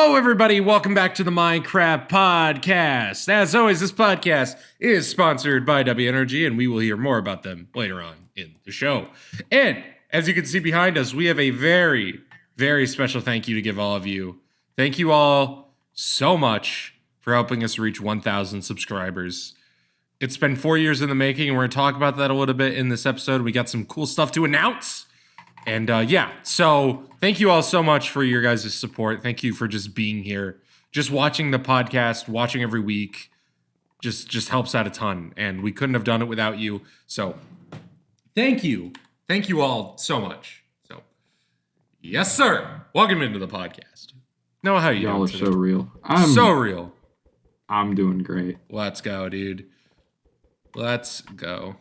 Hello, everybody. Welcome back to the Minecraft Podcast. As always, this podcast is sponsored by W Energy, and we will hear more about them later on in the show. And as you can see behind us, we have a very, very special thank you to give all of you. Thank you all so much for helping us reach 1,000 subscribers. It's been 4 years in the making, and we're going to talk about that a little bit in this episode. We got some cool stuff to announce. And so thank you all so much for your guys' support. Thank you for just being here, just watching the podcast, watching every week, just helps out a ton. And we couldn't have done it without you. So thank you all so much. So yes, sir. Welcome into the podcast. Noah, how are you doing? Y'all are today? so real. So real. I'm doing great. Let's go, dude. Let's go.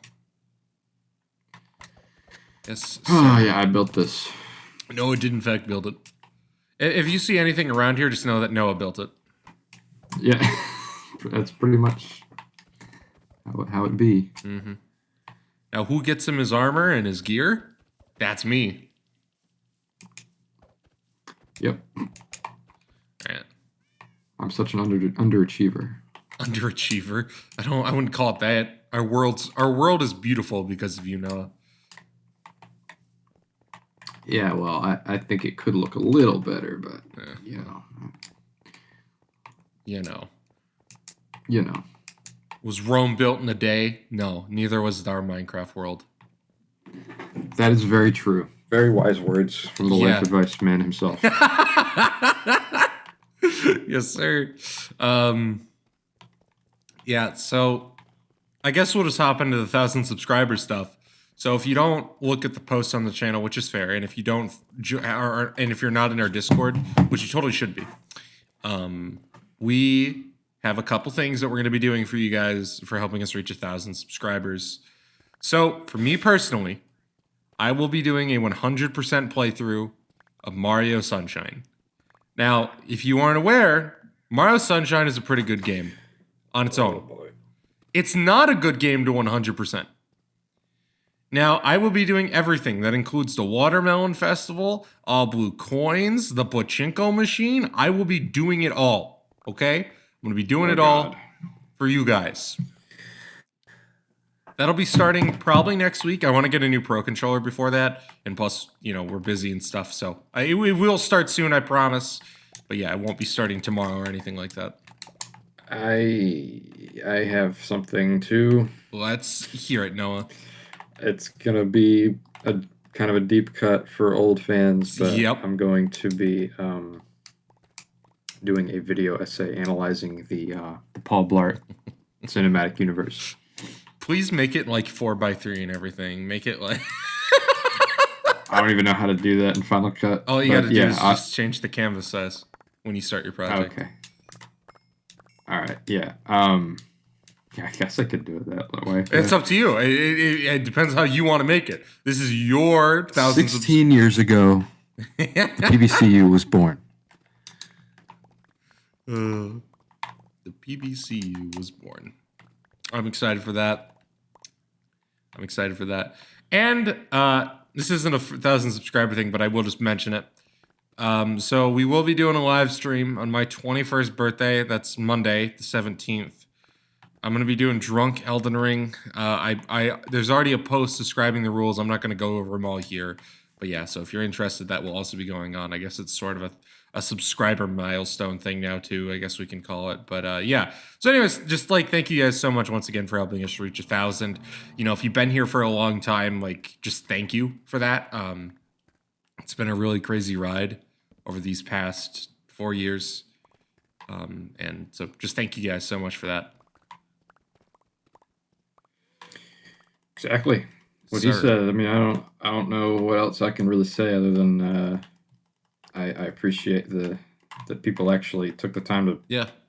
Yes. Oh, yeah, I built this. Noah did, in fact, build it. If you see anything around here, just know that Noah built it. Yeah, that's pretty much how it be. Mm-hmm. Now, who gets him his armor and his gear? That's me. Yep. Right. I'm such an underachiever. Underachiever? I wouldn't call it that. Our world is beautiful because of you, Noah. Yeah, well, I think it could look a little better, but, you know. Was Rome built in a day? No, neither was our Minecraft world. That is very true. Very wise words from the life advice man himself. Yes, sir. Yeah, so I guess we'll just hop into the 1,000 subscriber stuff. So if you don't look at the posts on the channel, which is fair, and if you don't, and if you're not in our Discord, which you totally should be, we have a couple things that we're going to be doing for you guys for helping us reach 1,000 subscribers. So for me personally, I will be doing a 100% playthrough of Mario Sunshine. Now, if you aren't aware, Mario Sunshine is a pretty good game on its own. Boy. It's not a good game to 100%. Now, I will be doing everything. That includes the Watermelon Festival, all blue coins, the Pachinko machine. I will be doing it all, okay? I'm going to be doing it all for you guys. That'll be starting probably next week. I want to get a new Pro Controller before that. And plus, we're busy and stuff. So it will start soon, I promise. But yeah, I won't be starting tomorrow or anything like that. I have something too. Let's hear it, Noah. It's going to be a kind of a deep cut for old fans, but I'm going to be doing a video essay analyzing the Paul Blart cinematic universe. Please make it like 4x3 and everything. Make it like... I don't even know how to do that in Final Cut. All you got to do is just change the canvas size when you start your project. Okay. All right, yeah. Yeah, I guess I could do it that way. It's up to you. It depends how you want to make it. This is your 1,000. 16 years ago, the PBCU was born. The PBCU was born. I'm excited for that. And this isn't a 1,000 subscriber thing, but I will just mention it. So we will be doing a live stream on my 21st birthday. That's Monday, the 17th. I'm going to be doing Drunk Elden Ring. There's already a post describing the rules. I'm not going to go over them all here. But yeah, so if you're interested, that will also be going on. I guess it's sort of a subscriber milestone thing now, too, I guess we can call it. But yeah. So anyways, just thank you guys so much once again for helping us reach 1,000. If you've been here for a long time, just thank you for that. It's been a really crazy ride over these past 4 years. And so just thank you guys so much for that. Exactly what he said. I mean, I don't know what else I can really say other than I appreciate that people actually took the time to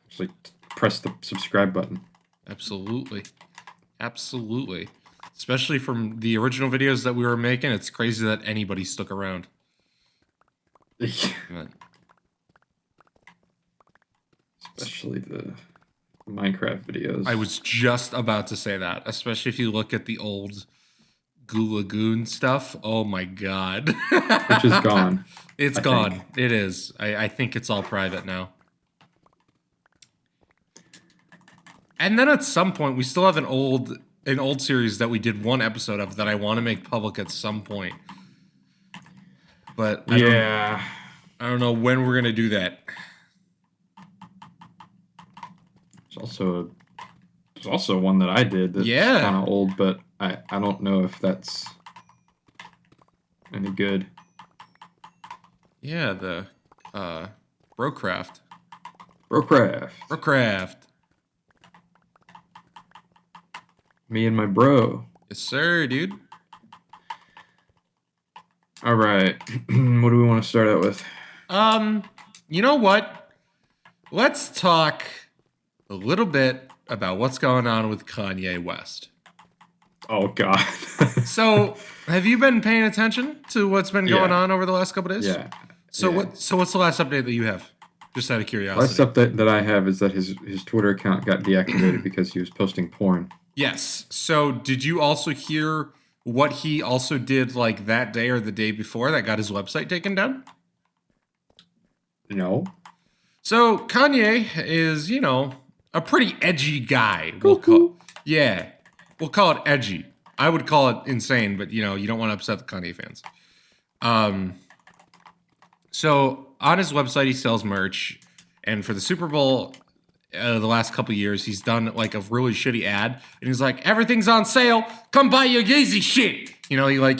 actually press the subscribe button. Absolutely. Especially from the original videos that we were making, it's crazy that anybody stuck around. Especially the Minecraft videos. I was just about to say that, especially if you look at the old Goo Lagoon stuff. Oh my god. Which is gone. It's gone. It is. I think it's all private now. And then at some point, we still have an old series that we did one episode of that I want to make public at some point. But I don't know when we're gonna do that. There's also one that I did that's kind of old, but I don't know if that's any good. Yeah, the Brocraft. Me and my bro. Yes, sir, dude. All right. What do we want to start out with? You know what? Let's talk a little bit about what's going on with Kanye West. Oh, God. So, have you been paying attention to what's been going on over the last couple of days? Yeah. So what's the last update that you have? Just out of curiosity. Last update that I have is that his Twitter account got deactivated because he was posting porn. Yes. So did you also hear what he also did like that day or the day before that got his website taken down? No. So Kanye is, a pretty edgy guy. We'll call it edgy. I would call it insane, but you don't want to upset the Kanye fans. So on his website, he sells merch, and for the Super Bowl, the last couple of years, he's done like a really shitty ad, and he's like, "Everything's on sale. Come buy your Yeezy shit." He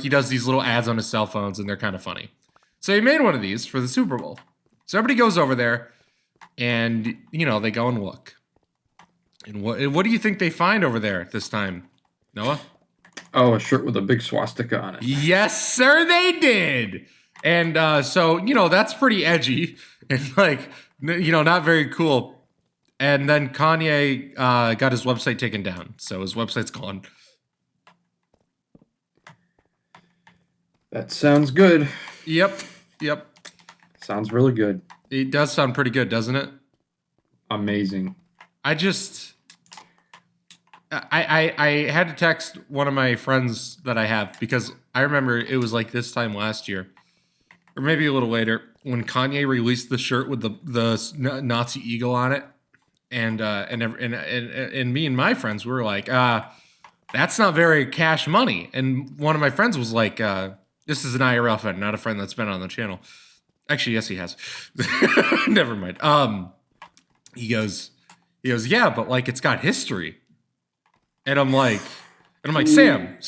does these little ads on his cell phones, and they're kind of funny. So he made one of these for the Super Bowl. So everybody goes over there, and they go and look. And what do you think they find over there this time, Noah? Oh, a shirt with a big swastika on it. Yes, sir, they did. And so, that's pretty edgy and not very cool. And then Kanye got his website taken down. So his website's gone. That sounds good. Yep. Sounds really good. It does sound pretty good, doesn't it? Amazing. I had to text one of my friends that I have because I remember it was like this time last year, or maybe a little later, when Kanye released the shirt with the Nazi eagle on it, and me and my friends were like, that's not very cash money. And one of my friends was like, this is an IRL friend, not a friend that's been on the channel. Actually, yes, he has. Never mind. He goes, yeah, but like it's got history. And I'm like, Sam.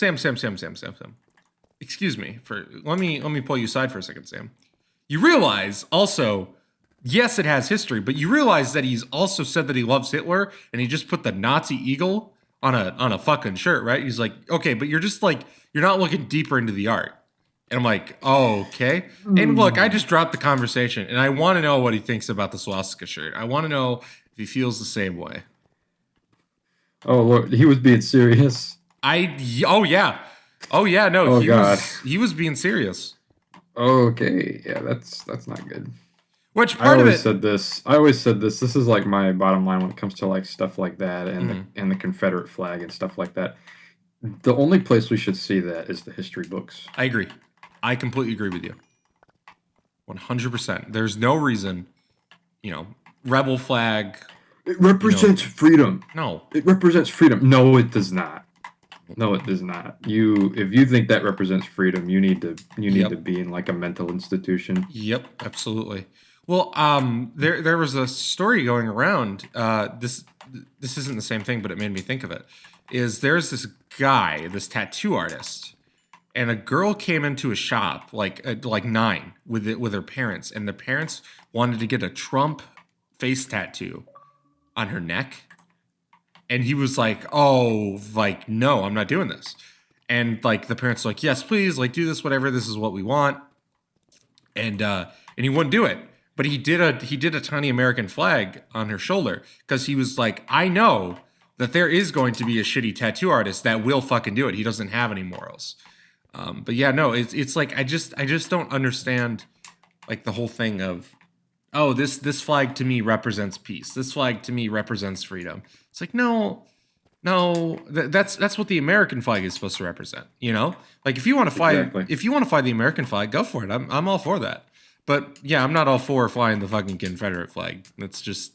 Excuse me let me pull you aside for a second, Sam. You realize also, yes, it has history, but you realize that he's also said that he loves Hitler, and he just put the Nazi eagle on a fucking shirt, right? He's like, okay, but you're just like, you're not looking deeper into the art. And I'm like, oh, okay. And look, I just dropped the conversation, and I want to know what he thinks about the swastika shirt. I want to know if he feels the same way. Oh, Lord, he was being serious. No, he was being serious. Okay, yeah, that's not good. Which part of it? I always said this. This is like my bottom line when it comes to like stuff like that and the Confederate flag and stuff like that. The only place we should see that is the history books. I agree. I completely agree with you. 100%. There's no reason, rebel flag. It represents freedom. No. It represents freedom. No, it does not. No, it does not. If you think that represents freedom, you need to be in like a mental institution. Yep, absolutely. Well, there was a story going around. This isn't the same thing, but it made me think of it. There's this guy, this tattoo artist, and a girl came into a shop like 9 with her parents, and the parents wanted to get a Trump face tattoo on her neck. And he was like, oh, like, no, I'm not doing this. And like the parents were like, yes, please, like do this, whatever. This is what we want. And he wouldn't do it. But he did a tiny American flag on her shoulder because he was like, I know that there is going to be a shitty tattoo artist that will fucking do it. He doesn't have any morals. But yeah, no, it's like I just don't understand like the whole thing of, oh, this flag to me represents peace. This flag to me represents freedom. It's like, no, No, that's what the American flag is supposed to represent. You know, like if you want to fly, the American flag, go for it. I'm all for that. But yeah, I'm not all for flying the fucking Confederate flag. That's just,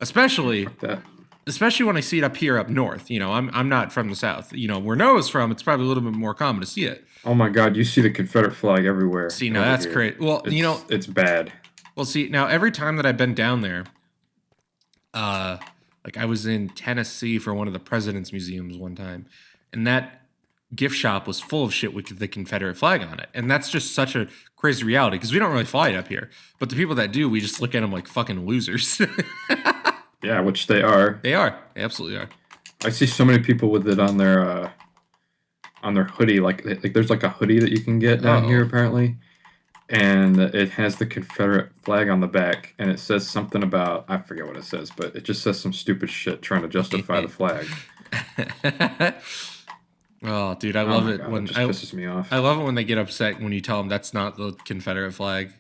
especially when I see it up north. You know, I'm not from the South. You know, where Noah's from, it's probably a little bit more common to see it. Oh my God, you see the Confederate flag everywhere. See, now that's great. Well, it's bad. Well, see, now every time that I've been down there, like I was in Tennessee for one of the President's Museums one time, and that gift shop was full of shit with the Confederate flag on it. And that's just such a crazy reality because we don't really fly it up here. But the people that do, we just look at them like fucking losers. Yeah, which they are. They are. They absolutely are. I see so many people with it on their hoodie. Like there's like a hoodie that you can get down here apparently. And it has the Confederate flag on the back, and it says something about, I forget what it says, but it just says some stupid shit trying to justify the flag. Oh, dude, I love it God, when it just pisses me off. I love it when they get upset when you tell them that's not the Confederate flag,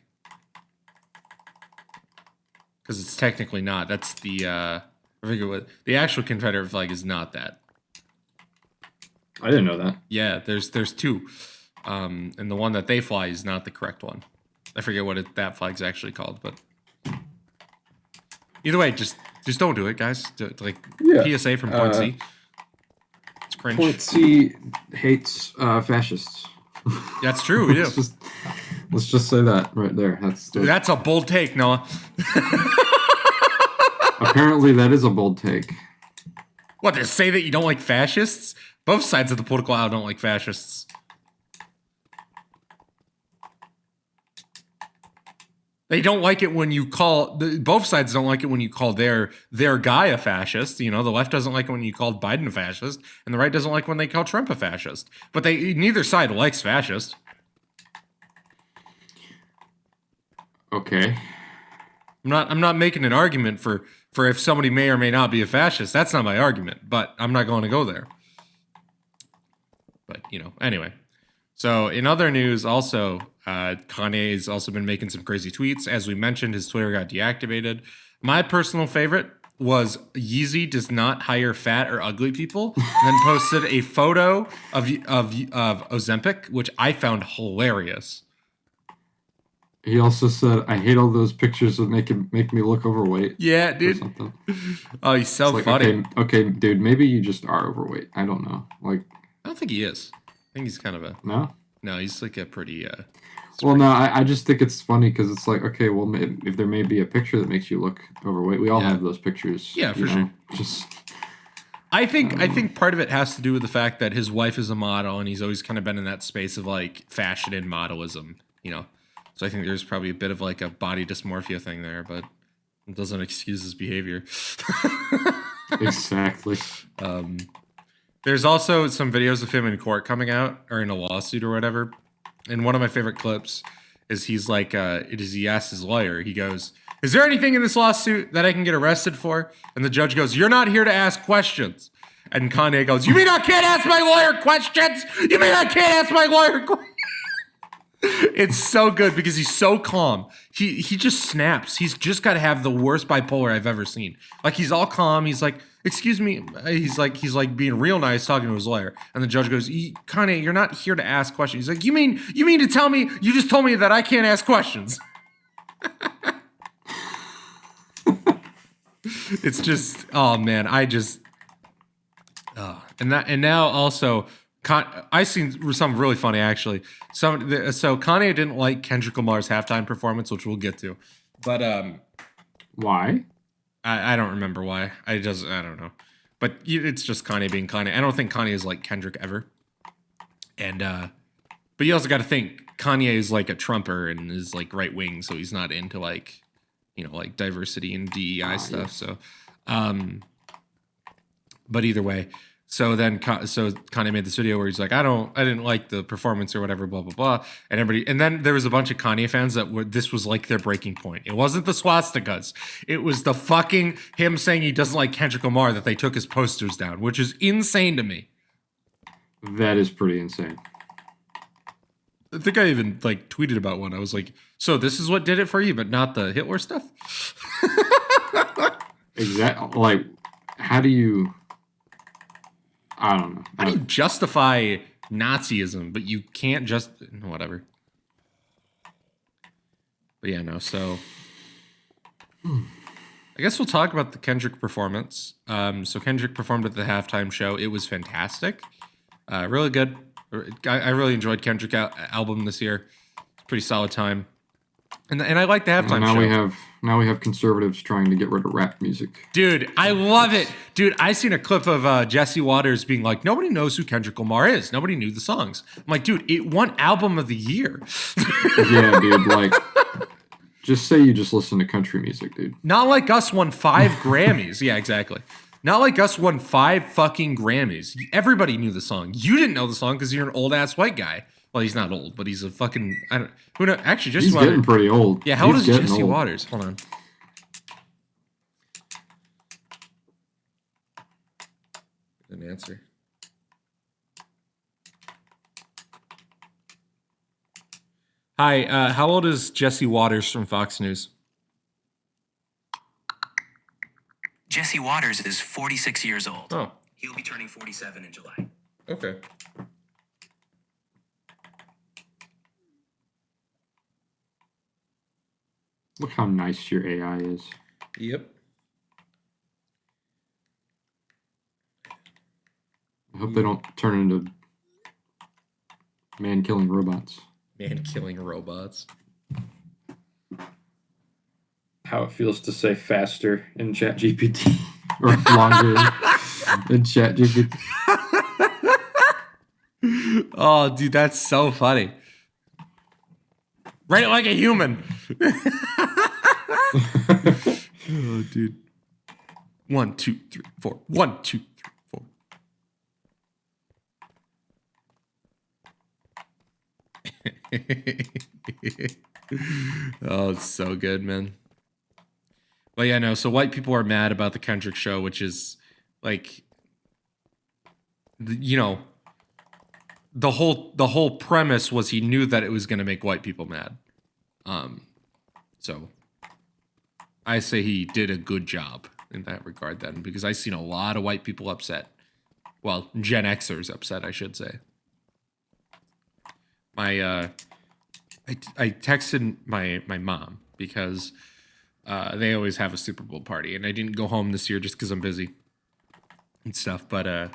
because it's technically not. That's the I forget what the actual Confederate flag is. Not that. I didn't know that. Yeah, there's two. And the one that they fly is not the correct one. I forget what that flag's actually called, but either way, just don't do it, guys. PSA from Point C. It's cringe. Point C hates fascists. That's true. We do. Let's just say that right there. That's a bold take, Noah. Apparently, that is a bold take. What, to say that you don't like fascists? Both sides of the political aisle don't like fascists. They don't like it when you call, both sides don't like it when you call their guy a fascist. You know, the left doesn't like it when you call Biden a fascist, and the right doesn't like when they call Trump a fascist. But neither side likes fascist. Okay. I'm not making an argument for if somebody may or may not be a fascist. That's not my argument, but I'm not going to go there. But, you know, anyway. So in other news, also, Kanye has also been making some crazy tweets. As we mentioned, his Twitter got deactivated. My personal favorite was Yeezy does not hire fat or ugly people, and then posted a photo of Ozempic, which I found hilarious. He also said, "I hate all those pictures that make me look overweight." Yeah, dude. Oh, he's so funny. Okay, dude. Maybe you just are overweight. I don't know. Like, I don't think he is. I think he's kind of a no. He's like a pretty. Well, no, I just think it's funny because it's like, okay, well, if there may be a picture that makes you look overweight, we all have those pictures. Yeah, for sure. I think part of it has to do with the fact that his wife is a model, and he's always kind of been in that space of like fashion and modelism, you know. So I think there's probably a bit of like a body dysmorphia thing there, but it doesn't excuse his behavior. Exactly. There's also some videos of him in court coming out, or in a lawsuit or whatever. And one of my favorite clips is he's like, he asks his lawyer, he goes, "Is there anything in this lawsuit that I can get arrested for?" And the judge goes, "You're not here to ask questions." And Kanye goes, "You mean I can't ask my lawyer questions? You mean I can't ask my lawyer questions?" It's so good because he's so calm. He just snaps. He's just got to have the worst bipolar I've ever seen. Like, he's all calm. He's like, "Excuse me." He's like being real nice talking to his lawyer. And the judge goes, "Kanye, you're not here to ask questions." He's like, You mean to tell me you just told me that I can't ask questions?" It's just, oh man, and now also I seen something really funny actually. So Kanye didn't like Kendrick Lamar's halftime performance, which we'll get to, but why? I don't remember why. I don't know, but it's just Kanye being Kanye. I don't think Kanye is like Kendrick ever, and but you also got to think Kanye is like a Trumper and is like right wing, so he's not into like, you know, like diversity and DEI stuff. So, but either way. So Kanye made this video where he's like, I didn't like the performance or whatever, blah, blah, blah. And then there was a bunch of Kanye fans this was like their breaking point. It wasn't the swastikas. It was the fucking him saying he doesn't like Kendrick Lamar that they took his posters down, which is insane to me. That is pretty insane. I think I even like tweeted about one. I was like, so this is what did it for you, but not the Hitler stuff? Exactly. Like, how do you... I don't know. How do you justify Nazism, but you can't just whatever? But yeah, no. So I guess we'll talk about the Kendrick performance. So Kendrick performed at the halftime show. It was fantastic. Really good. I really enjoyed Kendrick album this year. It's a pretty solid time. And I like the halftime show. Now we have conservatives trying to get rid of rap music. Dude, I love it. Dude, I seen a clip of Jesse Waters being like, nobody knows who Kendrick Lamar is. Nobody knew the songs. I'm like, dude, it won album of the year. Yeah, dude, like, just say you just listen to country music, dude. Not like us won 5 Grammys. Yeah, exactly. Not like us won 5 fucking Grammys. Everybody knew the song. You didn't know the song because you're an old ass white guy. Well, he's not old, but he's a fucking who knows? Actually, Jesse He's Waters. Getting pretty old. Yeah, how old is Jesse Waters? Hold on. An answer. Hi, how old is Jesse Waters from Fox News? Jesse Waters is 46 years old. Oh. He'll be turning 47 in July. Okay. Look how nice your AI is. Yep. I hope they don't turn into man-killing robots. Man-killing robots. How it feels to say faster in ChatGPT or longer in ChatGPT. Oh, dude, that's so funny. Write it like a human. Oh, dude. 1, 2, 3, 4. 1, 2, 3, 4. Oh, it's so good, man. Well, yeah, no. So white people are mad about the Kendrick show, which is like, you know, the whole premise was he knew that it was going to make white people mad. So I say he did a good job in that regard then, because I've seen a lot of white people upset. Well, Gen Xers upset, I should say. I texted my mom because they always have a Super Bowl party, and I didn't go home this year just because I'm busy and stuff. But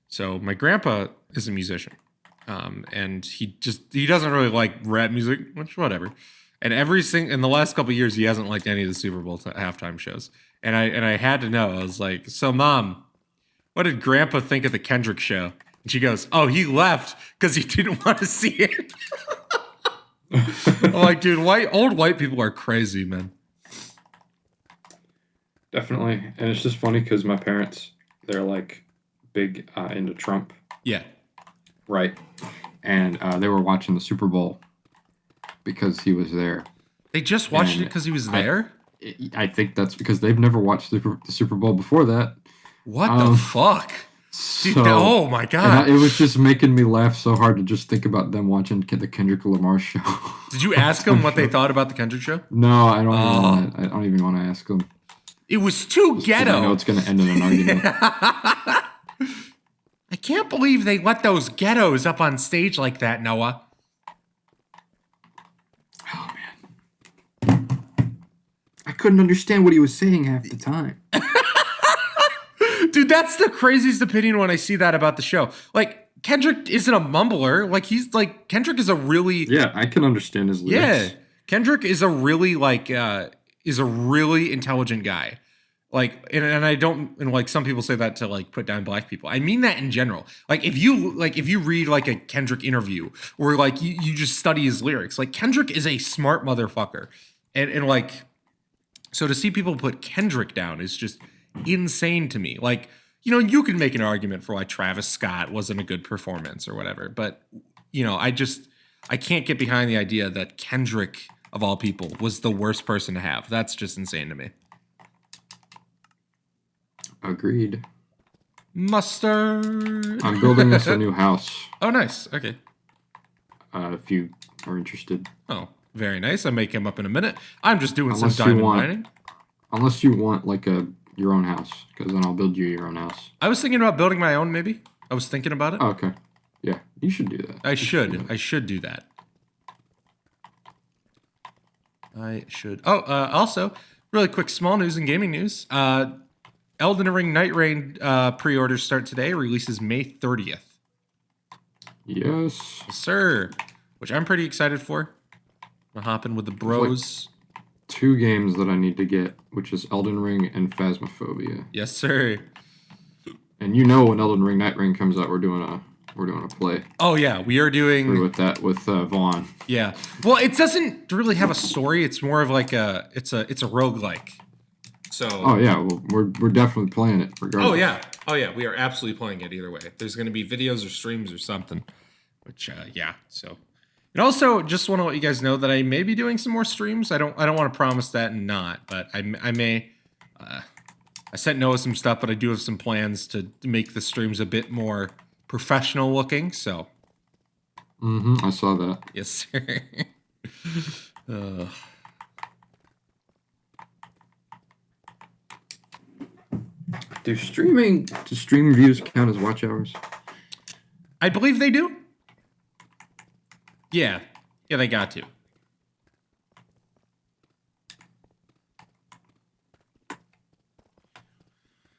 so my grandpa is a musician, and he doesn't really like rap music, which whatever. And in the last couple of years, he hasn't liked any of the Super Bowl halftime shows. And I had to know. I was like, so Mom, what did Grandpa think of the Kendrick show? And she goes, oh, he left because he didn't want to see it. I'm like, dude, old white people are crazy, man. Definitely. And it's just funny because my parents, they're like big into Trump. Yeah. Right. And they were watching the Super Bowl because he was there. They just watched it because he was there? I think that's because they've never watched the Super Bowl before that. What the fuck? Dude, So, oh my God. it was just making me laugh so hard to just think about them watching the Kendrick Lamar show. Did you ask them what they thought about the Kendrick show? No, I don't even want to ask them. It was too ghetto. I know it's going to end in an argument. I can't believe they let those ghettos up on stage like that, Noah. Oh, man. I couldn't understand what he was saying half the time. Dude, that's the craziest opinion when I see that about the show. Like, Kendrick isn't a mumbler. Like, Kendrick is a really... Yeah, I can understand his lyrics. Yeah. Kendrick is a really, intelligent guy. Like, and I don't, and like some people say that to like put down black people. I mean that in general. Like, if you read like a Kendrick interview or like you just study his lyrics, like Kendrick is a smart motherfucker. And like, so to see people put Kendrick down is just insane to me. Like, you know, you can make an argument for why Travis Scott wasn't a good performance or whatever, but you know, I can't get behind the idea that Kendrick of all people was the worst person to have. That's just insane to me. Agreed. Mustard. I'm building us a new house. Oh, nice. Okay. If you are interested. Oh, very nice. I may come up in a minute. I'm just doing some diamond mining. Unless you want like your own house, because then I'll build you your own house. I was thinking about building my own, maybe. I was thinking about it. Oh, okay. Yeah, you should do that. I should do that. I should. Oh, also, really quick, small news and gaming news. Elden Ring Night Rain pre-orders start today. Releases May 30th. Yes. Yes, sir. Which I'm pretty excited for. I'm hopping with the bros. Like 2 games that I need to get, which is Elden Ring and Phasmophobia. Yes, sir. And you know when Elden Ring Night Rain comes out, we're doing a play. Oh yeah, we are doing with Vaughn. Yeah. Well, it doesn't really have a story. It's more of like it's a roguelike. So. Oh yeah, well, we're definitely playing it regardless. Oh yeah, we are absolutely playing it either way. There's going to be videos or streams or something. Which yeah, so. And also, just want to let you guys know that I may be doing some more streams. I don't want to promise that and not, but I may. I sent Noah some stuff, but I do have some plans to make the streams a bit more professional looking. So. I saw that. Yes, sir. Do stream views count as watch hours? I believe they do. Yeah, they got to.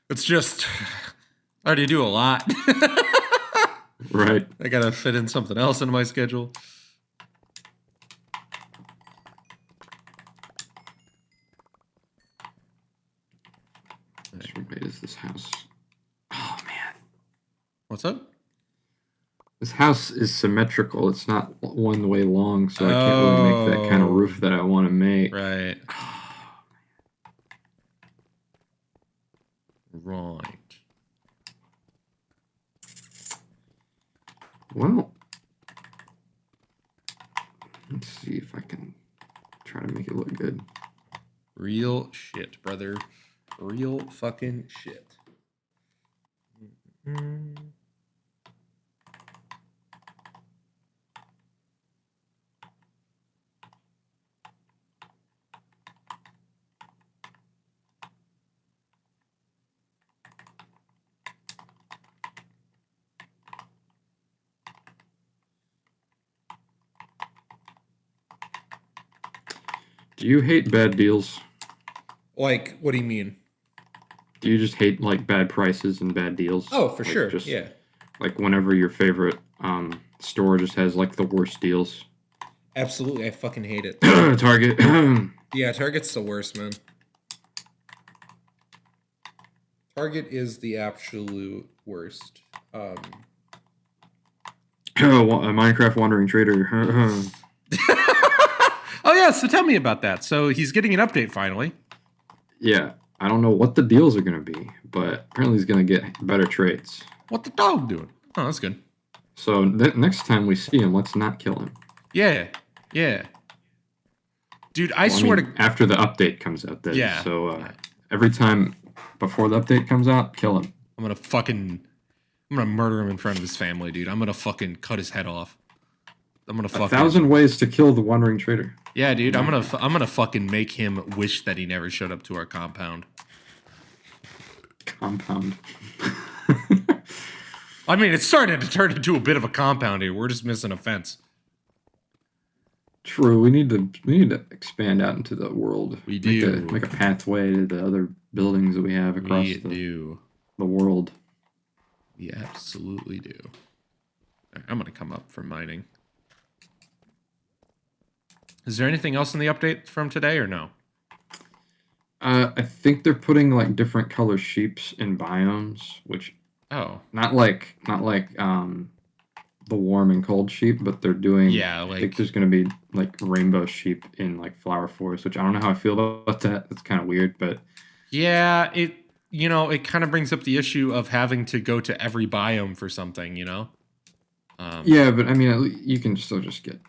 It's just, I already do a lot. Right. I gotta fit in something else into my schedule. Which roommate is this house? Oh man. What's up? This house is symmetrical. It's not one way long, so I can't really make that kind of roof that I want to make. Right. Right. Well, let's see if I can try to make it look good. Real shit, brother. Real fucking shit. Do you hate bad deals? Like, what do you mean? Do you just hate like bad prices and bad deals? Oh, for like, sure. Just, yeah. Like whenever your favorite store just has like the worst deals. Absolutely, I fucking hate it. Target. Yeah, Target's the worst, man. Target is the absolute worst. A Minecraft Wandering Trader. Oh yeah, so tell me about that. So he's getting an update finally. Yeah, I don't know what the deals are going to be, but apparently he's going to get better traits. What the dog doing? Oh, that's good. So next time we see him, let's not kill him. Yeah. Dude, I swear to... After the update comes out, then. Yeah. So every time before the update comes out, kill him. I'm gonna murder him in front of his family, dude. I'm gonna fucking cut his head off. I'm gonna 1,000 ways to kill the Wandering Trader. Yeah, dude. I'm gonna fucking make him wish that he never showed up to our compound. Compound. I mean, it's starting to turn into a bit of a compound here. We're just missing a fence. True. We need to expand out into the world. We do. Make a pathway to the other buildings that we have across the world. We absolutely do. I'm gonna come up for mining. Is there anything else in the update from today or no? I think they're putting like different color sheeps in biomes, which not like the warm and cold sheep, but they're doing I think there's gonna be like rainbow sheep in like flower forest, which I don't know how I feel about that. It's kind of weird, but yeah, it kind of brings up the issue of having to go to every biome for something, yeah, but I mean, you can still just get.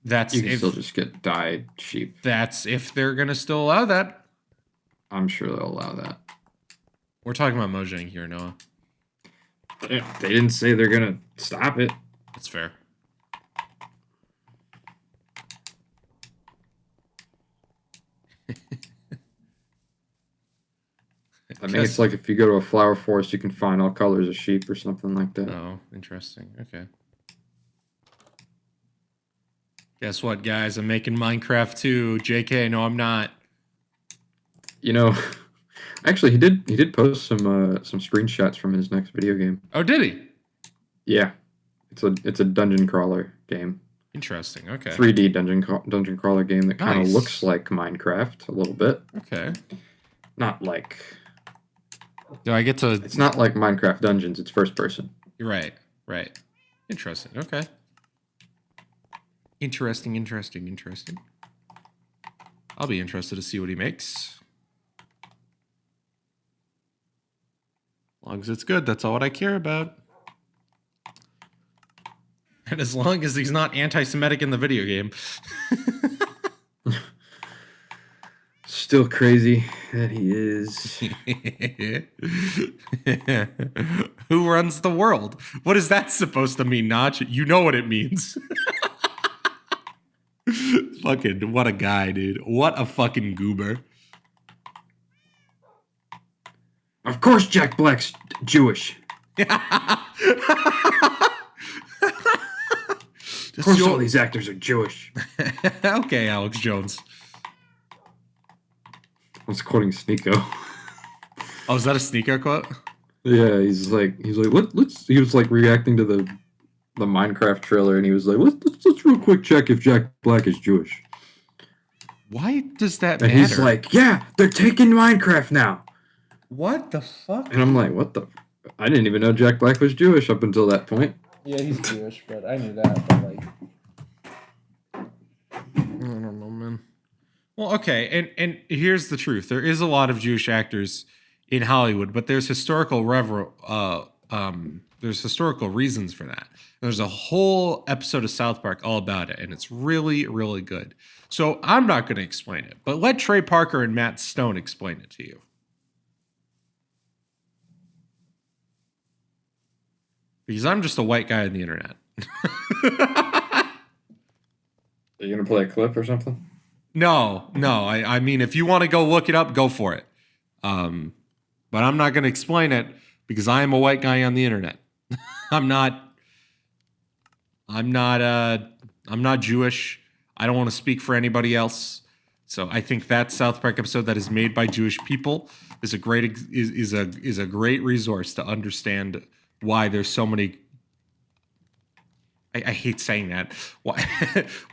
You can still just get dyed sheep. That's if they're gonna still allow that. I'm sure they'll allow that. We're talking about Mojang here, Noah. They didn't say they're gonna stop it. That's fair. I think it's like if you go to a flower forest, you can find all colors of sheep or something like that. Oh, interesting. Okay. Guess what, guys? I'm making Minecraft 2. JK, no, I'm not. You know, actually, he did post some screenshots from his next video game. Oh, did he? Yeah, it's a dungeon crawler game. Interesting. Okay. 3D dungeon crawler game that kind of looks like Minecraft a little bit. Okay. Not like. Do I get to? It's not like Minecraft Dungeons. It's first person. You're right. Right. Interesting. Okay. Interesting. I'll be interested to see what he makes. As long as it's good, that's all what I care about. And as long as he's not anti-Semitic in the video game. Still crazy that he is. Who runs the world? What is that supposed to mean, Notch? You know what it means. Fucking, what a guy, dude. What a fucking goober. Of course Jack Black's Jewish. Of course all these actors are Jewish. Okay, Alex Jones. I was quoting Sneeko. Oh, is that a Sneeko quote? Yeah, he's like, let's. He was like reacting to the Minecraft trailer, and he was like, let's real quick check if Jack Black is Jewish. Why does that and matter? He's like, yeah, they're taking Minecraft now. What the fuck? And I'm like, what the? I didn't even know Jack Black was Jewish up until that point. Yeah, he's Jewish, but I knew that. But like, I don't know, man. Well, okay, and here's the truth: there is a lot of Jewish actors in Hollywood, but there's historical reasons for that. There's a whole episode of South Park all about it, and it's really, really good. So I'm not going to explain it, but let Trey Parker and Matt Stone explain it to you. Because I'm just a white guy on the internet. Are you going to play a clip or something? No. I mean, if you want to go look it up, go for it. But I'm not going to explain it because I am a white guy on the internet. I'm not Jewish. I don't want to speak for anybody else. So I think that South Park episode that is made by Jewish people is a great resource to understand why there's so many. I hate saying that.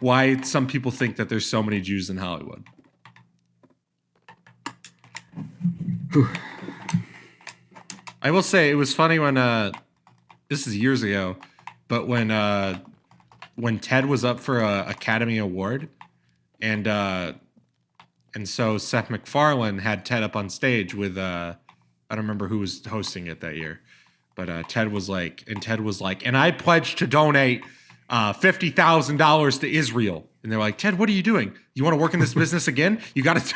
Why some people think that there's so many Jews in Hollywood. I will say it was funny when this is years ago, but when Ted was up for a Academy Award, and so Seth MacFarlane had Ted up on stage with I don't remember who was hosting it that year, but Ted was like, and I pledged to donate $50,000 to Israel, and they're like, Ted, what are you doing? You want to work in this business again? You got to.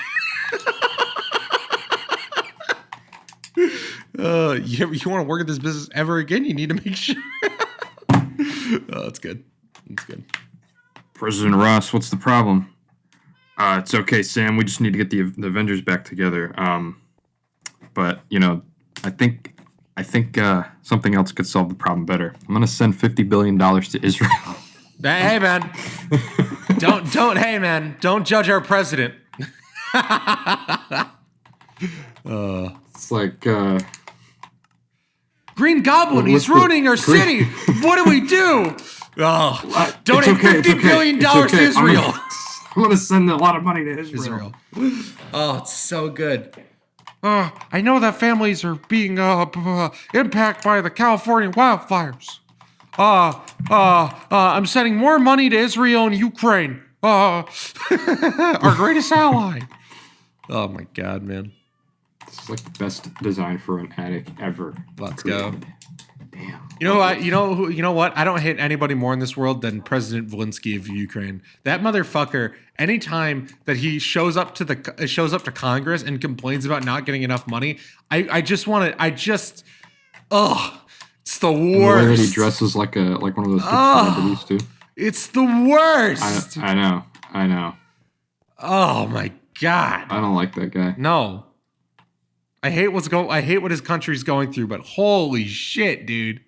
You want to work in this business ever again? You need to make sure. Oh, that's good. That's good. President Ross, what's the problem? It's okay, Sam. We just need to get the Avengers back together. But you know, I think something else could solve the problem better. I'm gonna send $50 billion to Israel. Hey, man. Hey, man. Don't judge our president. It's like. Green Goblin, he's ruining our city. What do we do? Oh, donate $50 billion to Israel. I'm going to send a lot of money to Israel. Oh, it's so good. I know that families are being impacted by the California wildfires. I'm sending more money to Israel and Ukraine. Our greatest ally. Oh, my God, man. It's like the best design for an attic ever. Let's go. Damn. You know what? I don't hate anybody more in this world than President Zelensky of Ukraine. That motherfucker. Anytime that he shows up to Congress and complains about not getting enough money, it's the worst. And the way that he dresses like one of those celebrities too. It's the worst. I know. Oh my God. I don't like that guy. No. I hate what his country's going through, but holy shit, dude.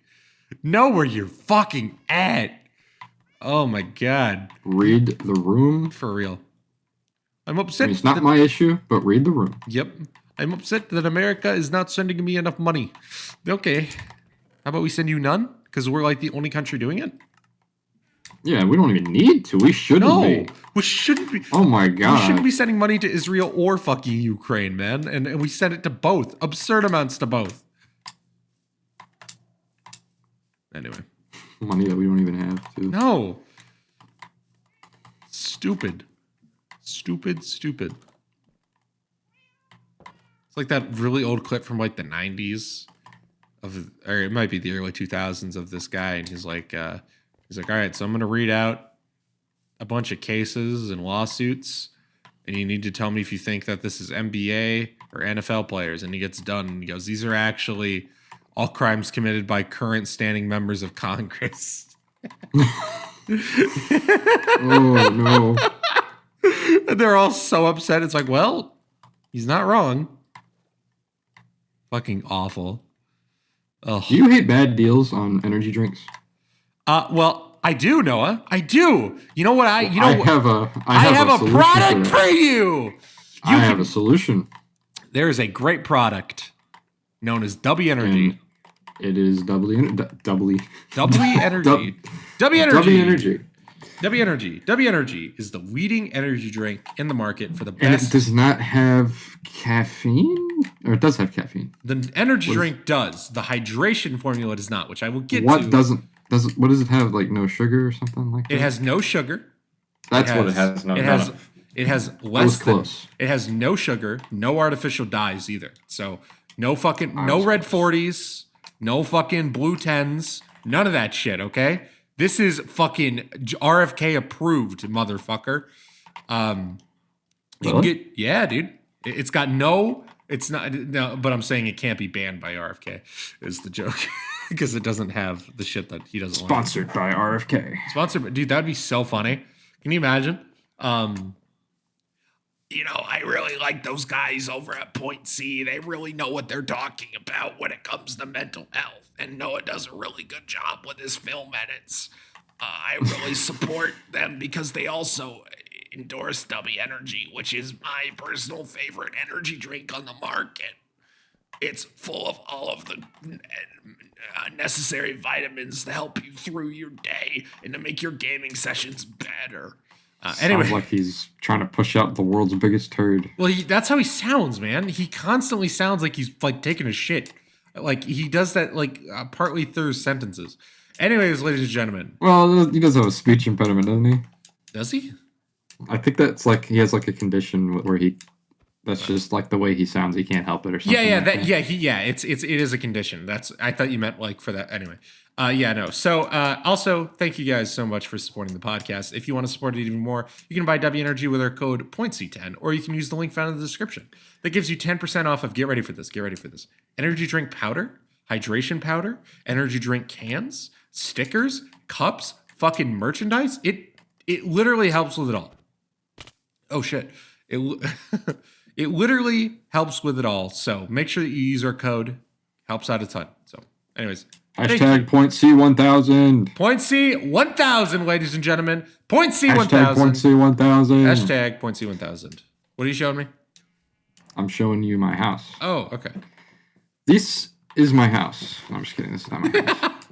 Know where you're fucking at. Oh my god. Read the room. For real. I'm upset. It's not my issue, but read the room. Yep. I'm upset that America is not sending me enough money. Okay. How about we send you none? Because we're like the only country doing it? Yeah, we don't even need to. We shouldn't be. We shouldn't be. Oh my god. We shouldn't be sending money to Israel or fucking Ukraine, man. And we send it to both. Absurd amounts to both. Anyway. Money that we don't even have, too. No. Stupid. Stupid. It's like that really old clip from like the 90s or it might be the early 2000s of this guy. And he's like, all right, so I'm going to read out a bunch of cases and lawsuits. And you need to tell me if you think that this is NBA or NFL players. And he gets done and he goes, these are actually all crimes committed by current standing members of Congress. Oh, no. And they're all so upset. It's like, well, he's not wrong. Fucking awful. Ugh. Do you hate bad deals on energy drinks? Well, I do, Noah. I do. You know what? I have a product for you. I have a solution. There is a great product known as W Energy. And it is W Energy. W Energy. W Energy. W Energy is the leading energy drink in the market for the best. And it does not have caffeine? Or it does have caffeine. The energy drink does. The hydration formula does not, which I will get to. What does it have? Like no sugar or something like that? It has no sugar. That's what it has. No, it has less than. It has no sugar, no artificial dyes either. So no red 40s, no fucking blue 10s, none of that shit, okay? This is fucking RFK approved, motherfucker. Really? Yeah, dude. It's got but I'm saying it can't be banned by RFK is the joke. Because it doesn't have the shit that he doesn't want. Sponsored by RFK. Sponsored, dude, that'd be so funny. Can you imagine? I really like those guys over at Point C. They really know what they're talking about when it comes to mental health. And Noah does a really good job with his film edits. I really support them because they also endorse W Energy, which is my personal favorite energy drink on the market. It's full of all of the necessary vitamins to help you through your day and to make your gaming sessions better. Anyway, sounds like he's trying to push out the world's biggest turd. Well, that's how he sounds, man. He constantly sounds like he's like taking a shit. Like he does that like partly through sentences. Anyways, ladies and gentlemen. Well, he does have a speech impediment, doesn't he? Does he? I think that's like he has like a condition where that's just like the way he sounds. He can't help it or something. It is a condition. I thought you meant like for that. Anyway. So also thank you guys so much for supporting the podcast. If you want to support it even more, you can buy W Energy with our code POINTC10, or you can use the link found in the description. That gives you 10% off of get ready for this. Energy drink powder, hydration powder, energy drink cans, stickers, cups, fucking merchandise. It literally helps with it all. Oh shit. It literally helps with it all. So make sure that you use our code. Helps out a ton. So anyways. Hashtag Point C1000. Point C1000, ladies and gentlemen. Point C1000. Hashtag Point C1000. Hashtag Point C1000. What are you showing me? I'm showing you my house. Oh, okay. This is my house. No, I'm just kidding. This is not my house.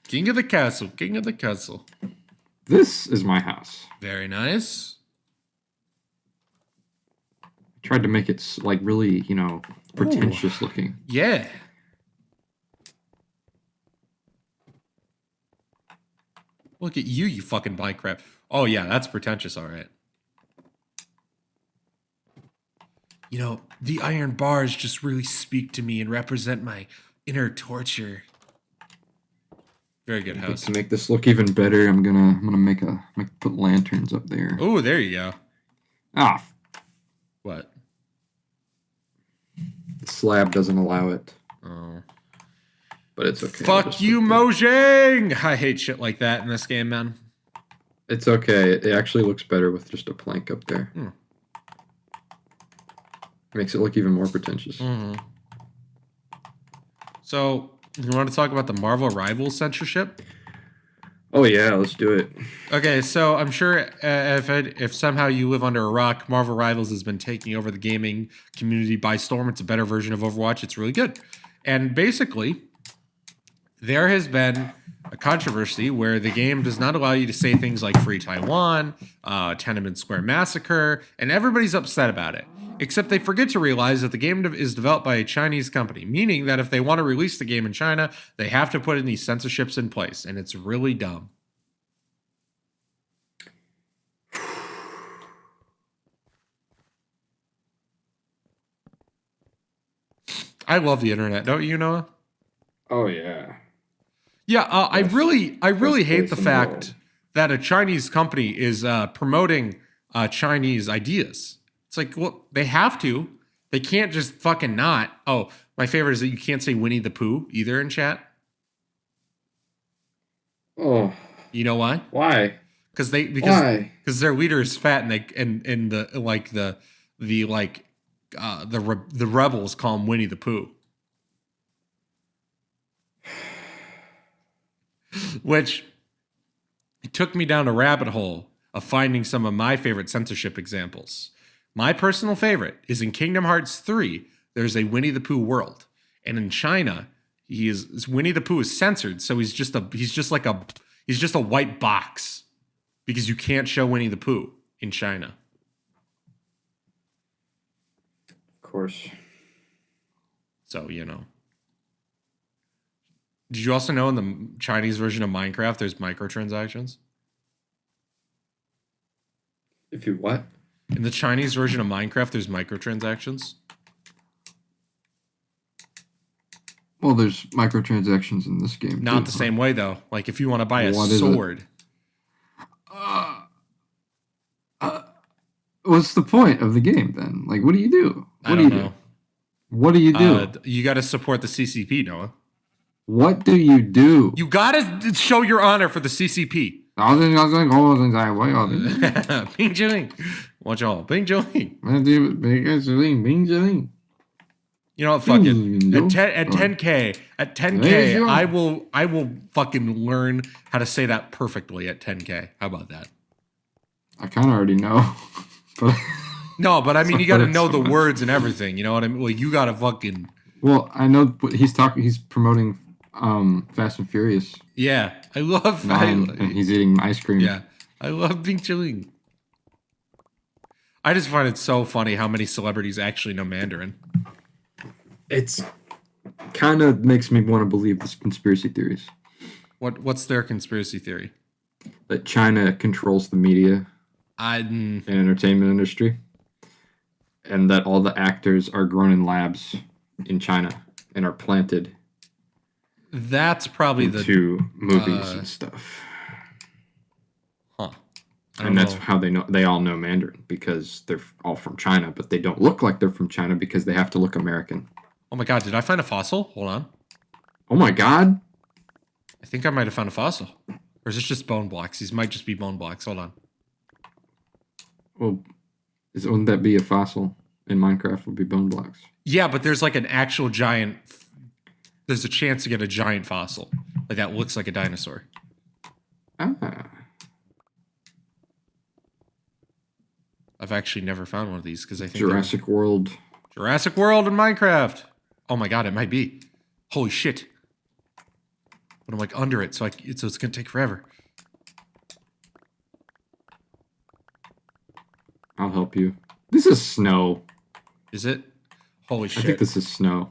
King of the castle. King of the castle. This is my house. Very nice. I tried to make it like really, pretentious looking. Yeah. Look at you fucking buy crap. Oh, yeah, that's pretentious, all right. The iron bars just really speak to me and represent my inner torture. Very good house. To make this look even better, I'm gonna put lanterns up there. Oh, there you go. Ah. What? The slab doesn't allow it. Oh. But it's okay. Fuck you, Mojang! I hate shit like that in this game, man. It's okay. It actually looks better with just a plank up there. Makes it look even more pretentious. Mm-hmm. So, you want to talk about the Marvel Rivals censorship? Oh yeah, let's do it. Okay, so I'm sure if somehow you live under a rock, Marvel Rivals has been taking over the gaming community by storm. It's a better version of Overwatch. It's really good. And basically, there has been a controversy where the game does not allow you to say things like Free Taiwan, Tiananmen Square Massacre, and everybody's upset about it. Except they forget to realize that the game is developed by a Chinese company, meaning that if they want to release the game in China, they have to put in these censorships in place, and it's really dumb. I love the internet, don't you, Noah? Oh yeah. Yeah, I really hate the fact world. that a Chinese company is promoting Chinese ideas. It's like, well, they have to. They can't just fucking not. Oh, my favorite is that you can't say Winnie the Pooh either in chat. Oh, You know why? why? Because Why? their leader is fat and the rebels call him Winnie the Pooh. Which it took me down a rabbit hole of finding some of my favorite censorship examples. My personal favorite is in Kingdom Hearts 3, there's a Winnie the Pooh world. And in China, Winnie the Pooh is censored, so he's just a white box. Because you can't show Winnie the Pooh in China. Of course. So, you know. Did you also know in the Chinese version of Minecraft, there's microtransactions? If you what? In the Chinese version of Minecraft, there's microtransactions. Well, there's microtransactions in this game. Not the same way, though. Like, if you want to buy a What is it? sword. What's the point of the game then? Like, what do you do? I don't know. What do you do? You got to support the CCP, Noah. What do you do? You got to show your honor for the CCP. Bing Jiling. Watch all. Bing Jiling. You know what? Fuck it. At 10K, I will fucking learn how to say that perfectly at 10K. How about that? I kind of already know. But no, but I mean, you got to know the words and everything. You know what I mean? Well, you got to fucking. Well, I know what he's talking. He's promoting Fast and Furious. Yeah, I love. And he's eating ice cream. Yeah, I love Bing Chilling. I just find it so funny how many celebrities actually know Mandarin. It's kind of makes me want to believe this conspiracy theories. What's their conspiracy theory? That China controls the media and entertainment industry, and that all the actors are grown in labs in China and are planted. That's probably into movies and stuff. Huh. And that's how they know. They all know Mandarin because they're all from China, but they don't look like they're from China because they have to look American. Oh my god! Did I find a fossil? Hold on. Oh my god! I think I might have found a fossil. Or is this just bone blocks? These might just be bone blocks. Hold on. Well, wouldn't that be a fossil in Minecraft? Would be bone blocks. Yeah, but there's like an actual giant. There's a chance to get a giant fossil. Like that looks like a dinosaur. Ah. I've actually never found one of these because I think Jurassic World. Jurassic World in Minecraft. Oh my god, it might be. Holy shit. But I'm like under it, so it's gonna take forever. I'll help you. This is snow. Is it? Holy shit. I think this is snow.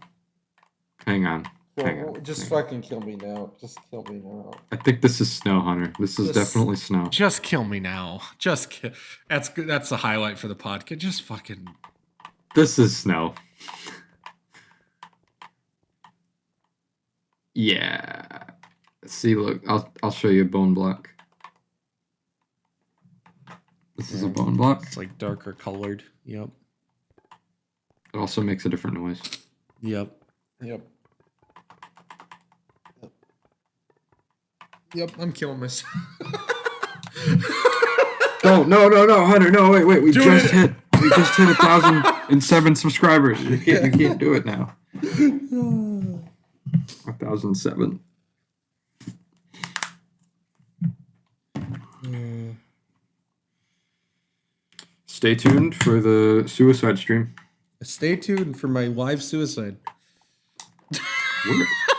Hang on. Just fucking kill me now. Just kill me now. I think this is snow, Hunter. This is definitely snow. Just kill me now. That's good. That's the highlight for the podcast. Just fucking. This is snow. Yeah. See, look, I'll show you a bone block. This is a bone block. It's like darker colored. Yep. It also makes a different noise. Yep. Yep, I'm killing myself. No, Hunter, no, wait. We just hit 1,007 subscribers. You can't do it now. 2007. Stay tuned for the suicide stream. Stay tuned for my live suicide.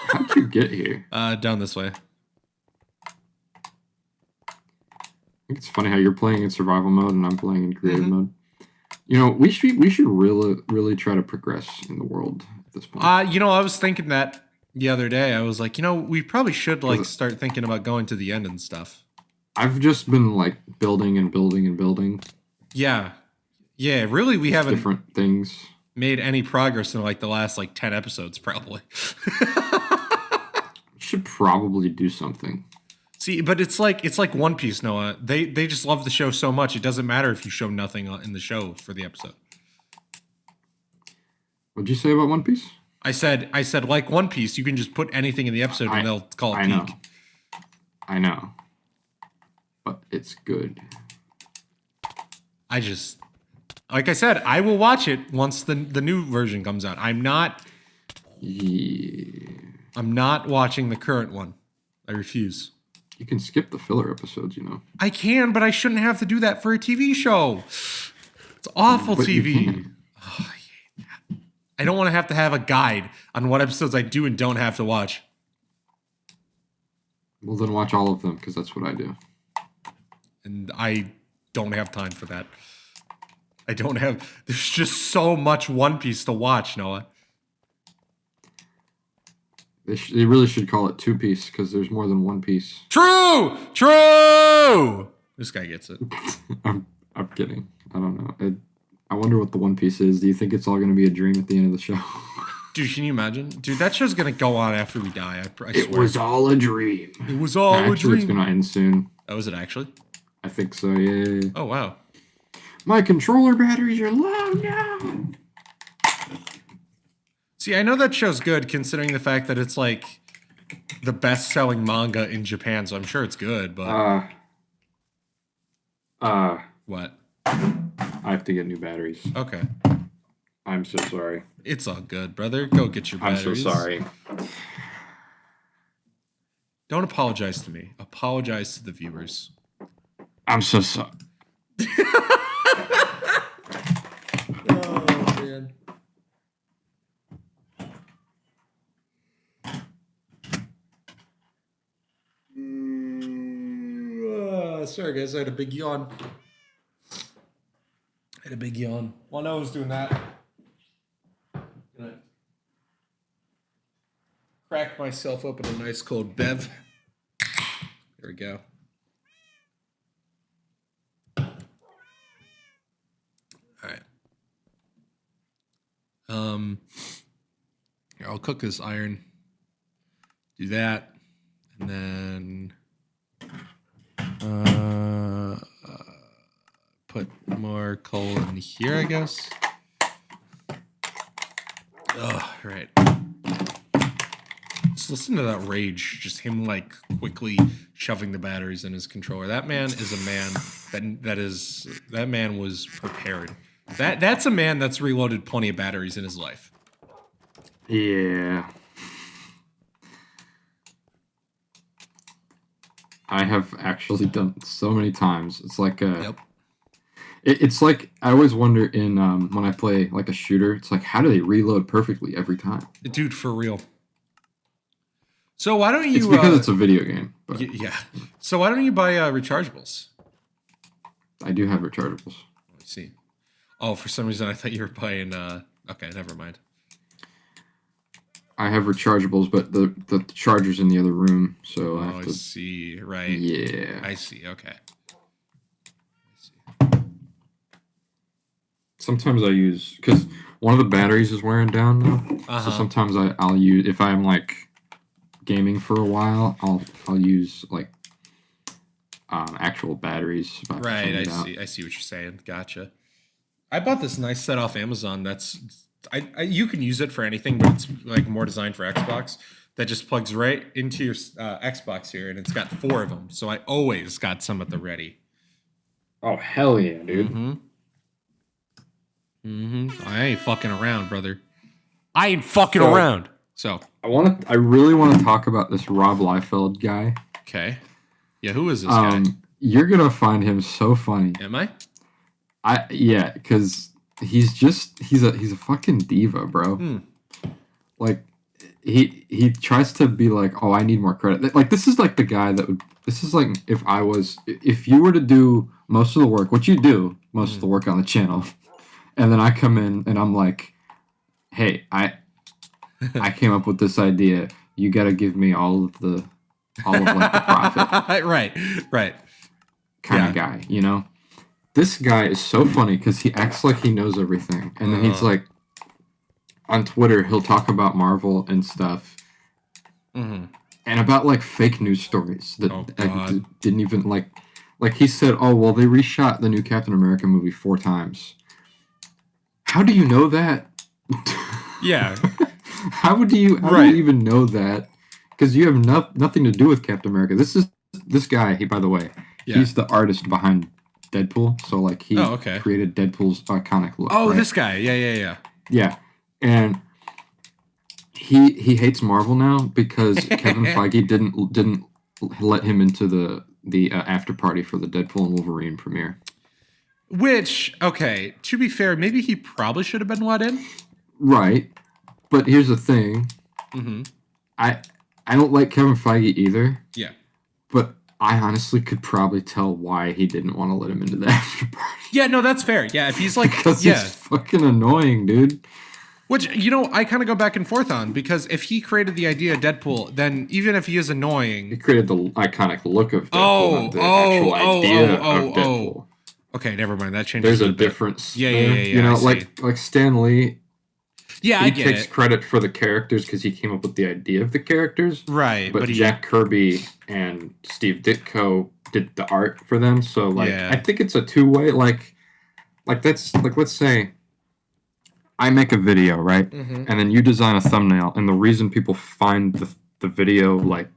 How'd you get here? Down this way. I think it's funny how you're playing in survival mode and I'm playing in creative mode. You know, we should really try to progress in the world at this point. You know, I was thinking that the other day. I was like, you know, we probably should like start thinking about going to the end and stuff. I've just been like building and building and building. Yeah. Really, we haven't different things made any progress in like the last like 10 episodes, probably. Should probably do something. See, but it's like One Piece, Noah. They just love the show so much. It doesn't matter if you show nothing in the show for the episode. What'd you say about One Piece? I said like One Piece, you can just put anything in the episode and they'll call it peak. I know. But it's good. Like I said, I will watch it once the new version comes out. I'm not watching the current one. I refuse. You can skip the filler episodes, you know. I can, but I shouldn't have to do that for a TV show. It's awful TV. Oh, I hate that. I don't want to have a guide on what episodes I do and don't have to watch. Well, then watch all of them, because that's what I do. And I don't have time for that. There's just so much One Piece to watch, Noah. They really should call it 2 Piece because there's more than 1 piece. True. This guy gets it. I'm kidding. I don't know. I wonder what the 1 Piece is. Do you think it's all going to be a dream at the end of the show? Dude, can you imagine? Dude, that show's going to go on after we die. I swear. It was all a dream. It was all a dream. It's going to end soon. Oh, is it actually? I think so, yeah. Oh, wow. My controller batteries are low now. See, I know that show's good considering the fact that it's like the best-selling manga in Japan, so I'm sure it's good, but... What? I have to get new batteries. Okay. I'm so sorry. It's all good, brother. Go get your batteries. I'm so sorry. Don't apologize to me. Apologize to the viewers. I'm so sorry. Oh, man. Sorry, guys. I had a big yawn. While I was doing that, I'm gonna crack myself open a nice cold bev. There we go. All right. Here, I'll cook this iron. Do that, and then put more coal in here, I guess. Oh, right. Just listen to that rage. Just him like quickly shoving the batteries in his controller. That man is a man that man was prepared. That's a man that's reloaded plenty of batteries in his life. Yeah. I have actually done it so many times. It's like it's like I always wonder in when I play like a shooter, it's like how do they reload perfectly every time? Dude, for real. So why don't you? It's because it's a video game. But yeah. So why don't you buy rechargeables? I do have rechargeables. Let's see. Oh, for some reason I thought you were buying. Okay, never mind. I have rechargeables, but the charger's in the other room, so I have to... see. Right. Yeah. I see. Okay. Sometimes I use... Because one of the batteries is wearing down now. So sometimes I'll use... If I'm, like, gaming for a while, I'll use, like, actual batteries. Right, I see what you're saying. Gotcha. I bought this nice set off Amazon that's... you can use it for anything, but it's like more designed for Xbox. That just plugs right into your Xbox here, and it's got 4 of them. So I always got some at the ready. Oh hell yeah, dude! I ain't fucking around, brother. I ain't fucking around. So I really want to talk about this Rob Liefeld guy. okay, yeah, who is this guy? You're gonna find him so funny. Am I? Yeah, because he's a fucking diva, bro. Like he tries to be like, oh, I need more credit. Like this is like the guy that would. This is like if you were to do most of the work, what you do most of the work on the channel, and then I come in and I'm like, hey, I came up with this idea. You got to give me all of like the profit. right. Kind of guy, you know. This guy is so funny because he acts like he knows everything, and then he's like, on Twitter, he'll talk about Marvel and stuff, and about like fake news stories that didn't even like he said, oh well, they reshot the new Captain America movie 4 times. How do you know that? Yeah. How do you even know that? Because you have nothing to do with Captain America. This guy. By the way, he's the artist behind Deadpool. So like he created Deadpool's iconic look. Oh, right? This guy. Yeah. And he hates Marvel now because Kevin Feige didn't let him into the after party for the Deadpool and Wolverine premiere. Which, okay, to be fair, maybe he probably should have been let in. Right. But here's the thing. I don't like Kevin Feige either. Yeah. But I honestly could probably tell why he didn't want to let him into the after party. Yeah, no, that's fair. Yeah, if he's like... because he's fucking annoying, dude. Which, you know, I kind of go back and forth on, because if he created the idea of Deadpool, then even if he is annoying... He created the iconic look of Deadpool, the actual idea of Deadpool. Okay, never mind. That changes. There's a difference. Yeah. You know, like Stan Lee... Yeah, I get it. He takes credit for the characters because he came up with the idea of the characters. Right. But Jack Kirby and Steve Ditko did the art for them. So, like, I think it's a two-way. Like that's, like, let's say I make a video, right? And then you design a thumbnail. And the reason people find the video, like,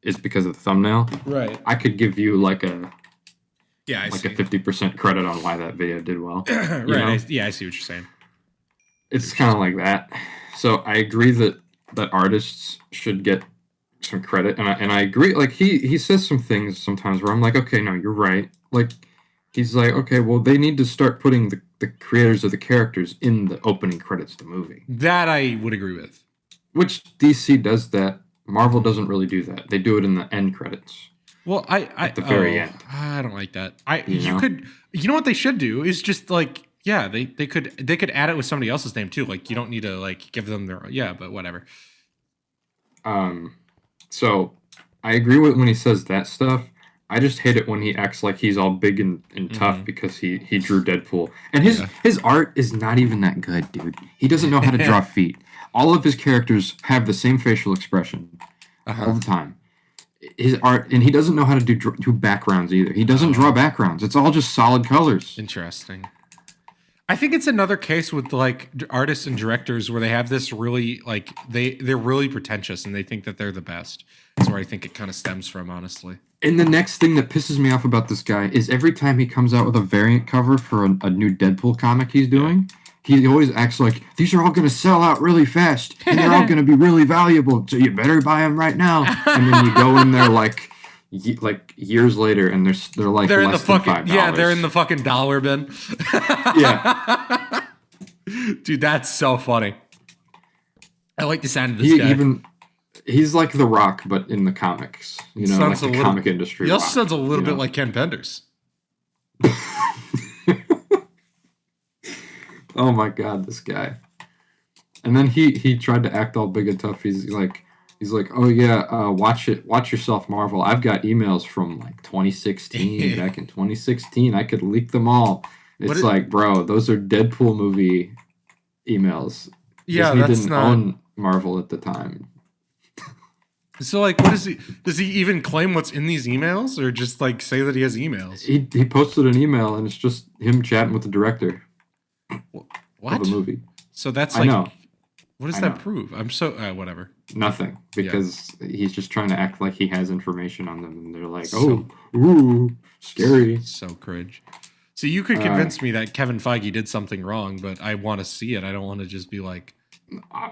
is because of the thumbnail. Right. I could give you, like, a... Yeah, a 50% credit on why that video did well. Right. I see what you're saying. It's kind of like that. So I agree that artists should get some credit, and I agree. Like he says some things sometimes where I'm like, okay, no, you're right. Like he's like, okay, well, they need to start putting the creators of the characters in the opening credits of the movie. That I would agree with. Which DC does that. Marvel doesn't really do that. They do it in the end credits. Well, at the very end. I don't like that. You know what they should do is just like. Yeah, they could add it with somebody else's name too. Like you don't need to like give them their but whatever. So I agree with when he says that stuff. I just hate it when he acts like he's all big and tough because he drew Deadpool. And his art is not even that good, dude. He doesn't know how to draw feet. All of his characters have the same facial expression all the time. His art, and he doesn't know how to do backgrounds either. He doesn't draw backgrounds. It's all just solid colors. Interesting. I think it's another case with like artists and directors where they have this really like they're really pretentious and they think that they're the best. That's where I think it kind of stems from, honestly. And the next thing that pisses me off about this guy is every time he comes out with a variant cover for a new Deadpool comic he's doing, he always acts like these are all going to sell out really fast and they're all going to be really valuable, so you better buy them right now. And then you go in there like years later, and they're like they're less in the fucking than $5. they're in the fucking dollar bin. Yeah, dude, that's so funny. I like the sound of this guy. He's like The Rock, but in the comics. You know, like the comic industry. He also sounds a little bit like Ken Penders. Oh my god, this guy! And then he tried to act all big and tough. He's like, oh yeah, watch yourself, Marvel. I've got emails from like 2016. Back in 2016, I could leak them all. It's like, bro, those are Deadpool movie emails. Yeah, Disney didn't own Marvel at the time. So like, what is he? Does he even claim what's in these emails, or just like say that he has emails? He posted an email, and it's just him chatting with the director. What? Of the movie. So that's like, I know. What does that prove? I'm so whatever. Nothing, because he's just trying to act like he has information on them, and they're like, ooh, scary. So cringe. So you could convince me that Kevin Feige did something wrong, but I want to see it. I don't want to just be like,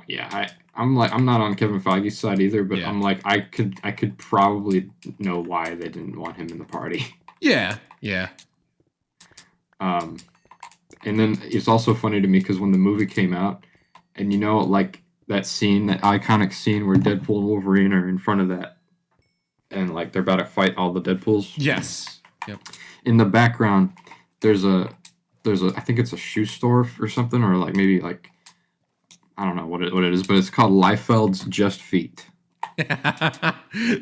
Yeah, I'm not on Kevin Feige's side either, but Yeah. I'm like, I could probably know why they didn't want him in the party. Yeah. And then it's also funny to me because when the movie came out, and like that scene, that iconic scene where Deadpool and Wolverine are in front of that, and like they're about to fight all the Deadpools. Yes. Yep. In the background, there's a I think it's a shoe store or something, or like maybe like I don't know what it is, but it's called Liefeld's Just Feet.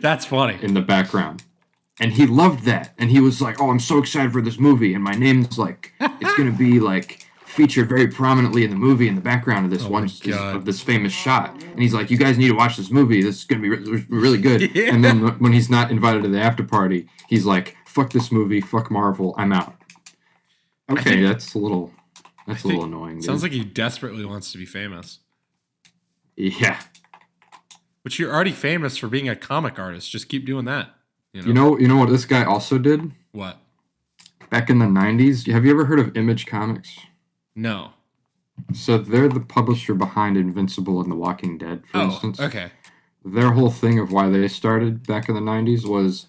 That's funny. In the background. And he loved that. And he was like, "Oh, I'm so excited for this movie. And my name's like, it's going to be like featured very prominently in the movie in the background of this of this famous shot." And he's like, "You guys need to watch this movie. This is going to be really good." Yeah. And then when he's not invited to the after party, he's like, "Fuck this movie. Fuck Marvel. I'm out." Okay, that's a little annoying. Dude. Sounds like he desperately wants to be famous. Yeah. But you're already famous for being a comic artist. Just keep doing that. You know what this guy also did? What? Back in the 90s, have you ever heard of Image Comics? No. So they're the publisher behind Invincible and The Walking Dead, for instance. Okay. Their whole thing of why they started back in the 90s was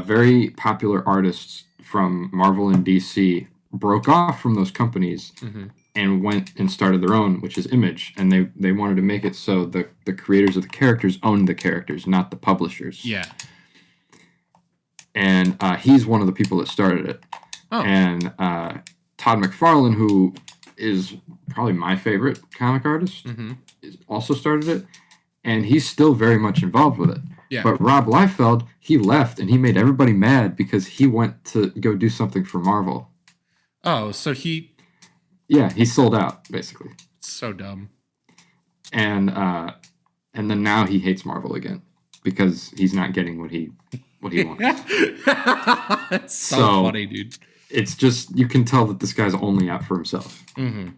very popular artists from Marvel and DC broke off from those companies and went and started their own, which is Image. And they wanted to make it so the creators of the characters owned the characters, not the publishers. Yeah. And he's one of the people that started it. Oh. And Todd McFarlane, who is probably my favorite comic artist, also started it. And he's still very much involved with it. Yeah. But Rob Liefeld, he left, and he made everybody mad because he went to go do something for Marvel. Oh, so he... Yeah, he sold out, basically. So dumb. And then now he hates Marvel again because he's not getting what he wants. That's so funny, dude. It's just, you can tell that this guy's only out for himself. And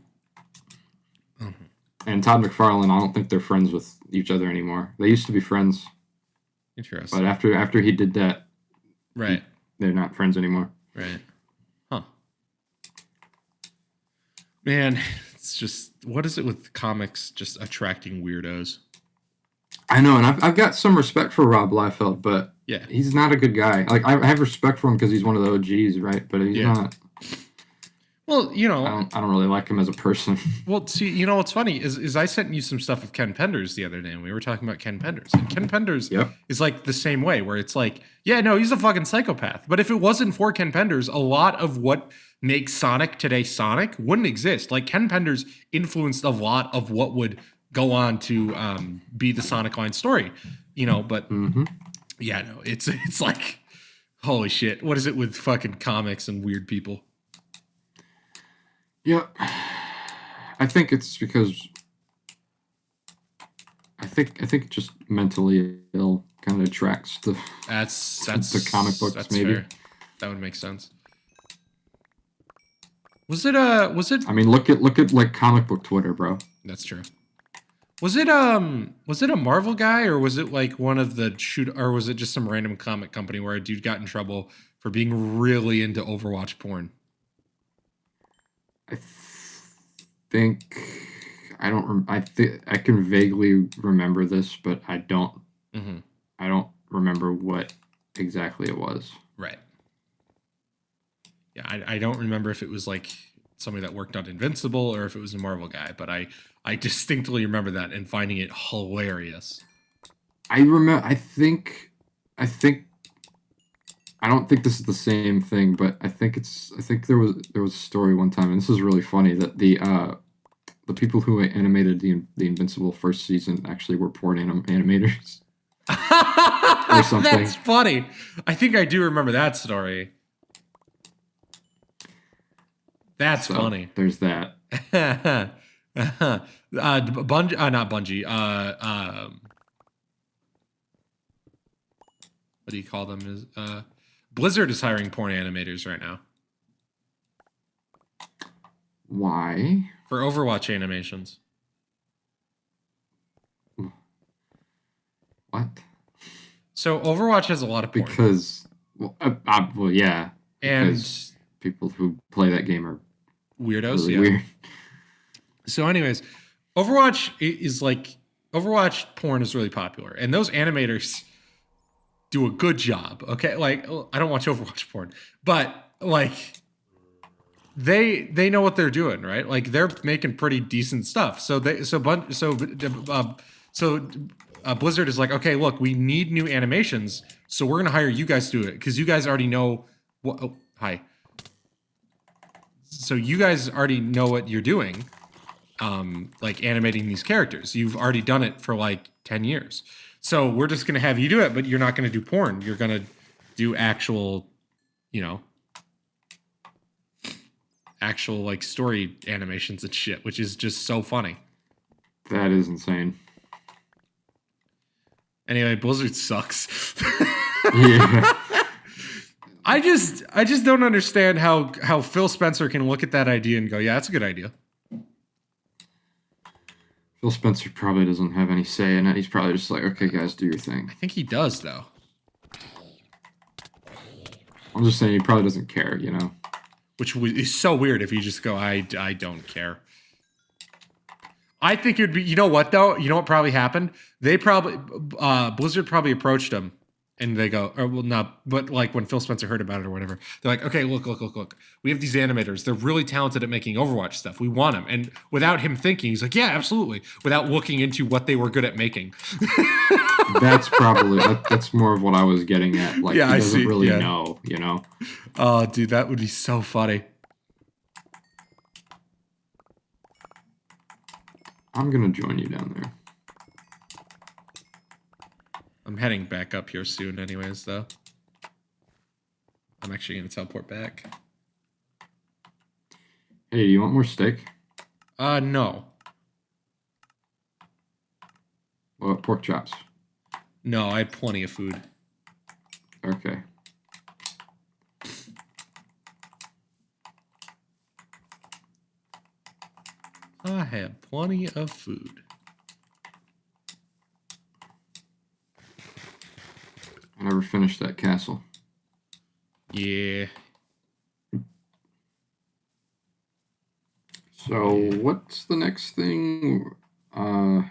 Todd McFarlane, I don't think they're friends with each other anymore. They used to be friends. Interesting. But after he did that, right, they're not friends anymore. Right. Huh. Man, it's just, what is it with comics just attracting weirdos? I know, and I've got some respect for Rob Liefeld, but yeah, he's not a good guy. Like, I have respect for him because he's one of the OGs, right? But he's not. Well, I don't really like him as a person. Well, see, what's funny is I sent you some stuff of Ken Penders the other day, and we were talking about Ken Penders. And Ken Penders is like the same way, where it's like, yeah, no, he's a fucking psychopath. But if it wasn't for Ken Penders, a lot of what makes Sonic today Sonic wouldn't exist. Like, Ken Penders influenced a lot of what would go on to be the Sonic line story, but yeah, no, it's like, holy shit, what is it with fucking comics and weird people? Yeah, I think it's because I think just mentally ill kind of attracts the comic books. That's maybe fair. That would make sense. Was it? I mean, look at like comic book Twitter, bro. That's true. Was it a Marvel guy, or was it like one of the or was it just some random comic company where a dude got in trouble for being really into Overwatch porn? I think I can vaguely remember this, but I don't. I don't remember what exactly it was. Right. Yeah, I don't remember if it was like somebody that worked on Invincible or if it was a Marvel guy, but I distinctly remember that and finding it hilarious. I remember. I think. I don't think this is the same thing, but I think there was a story one time, and this is really funny, that the people who animated the Invincible first season actually were porn animators. Or something. That's funny. I think I do remember that story. That's funny. There's that. Bungie, not Bungie. What do you call them? Is Blizzard is hiring porn animators right now. Why? For Overwatch animations. What? So Overwatch has a lot of porn. Because, yeah. And because people who play that game are weirdos. really weird. So anyways, Overwatch porn is really popular, and those animators do a good job. Okay, like I don't watch Overwatch porn, but like they know what they're doing, right? Like they're making pretty decent stuff. Blizzard is like, okay, look, we need new animations, so we're gonna hire you guys to do it because you guys already know what. Oh, hi. So you guys already know what you're doing, like animating these characters. You've already done it for like 10 years. So we're just gonna have you do it, but you're not gonna do porn. You're gonna do actual, actual like story animations and shit, which is just so funny. That is insane. Anyway, Blizzard sucks. Yeah. I just don't understand how Phil Spencer can look at that idea and go, yeah, that's a good idea. Phil Spencer probably doesn't have any say in it. He's probably just like, okay, guys, do your thing. I think he does, though. I'm just saying he probably doesn't care, Which is so weird if you just go, I don't care. I think it would be, you know what, though? You know what probably happened? Blizzard probably approached him. And they go, or well, not, but like when Phil Spencer heard about it or whatever, they're like, okay, look. We have these animators. They're really talented at making Overwatch stuff. We want them. And without him thinking, he's like, yeah, absolutely. Without looking into what they were good at making. That's more of what I was getting at. Like, yeah, he doesn't really yeah. know, Oh, dude, that would be so funny. I'm going to join you down there. I'm heading back up here soon anyways, though. I'm actually going to teleport back. Hey, do you want more steak? No. What about pork chops? No, I have plenty of food. Okay. I have plenty of food. I never finished that castle. Yeah. So, what's the next thing? Oh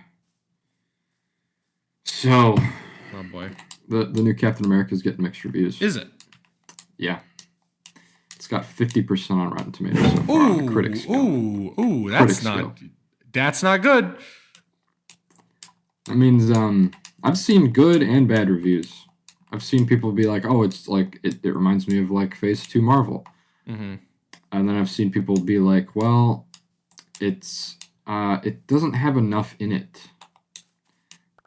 boy. The new Captain America is getting mixed reviews. Is it? Yeah. It's got 50% on Rotten Tomatoes so far on the critics scale. That's not good. That means I've seen good and bad reviews. I've seen people be like, oh, it's like, it reminds me of like Phase 2 Marvel. Mm-hmm. And then I've seen people be like, well, it doesn't have enough in it.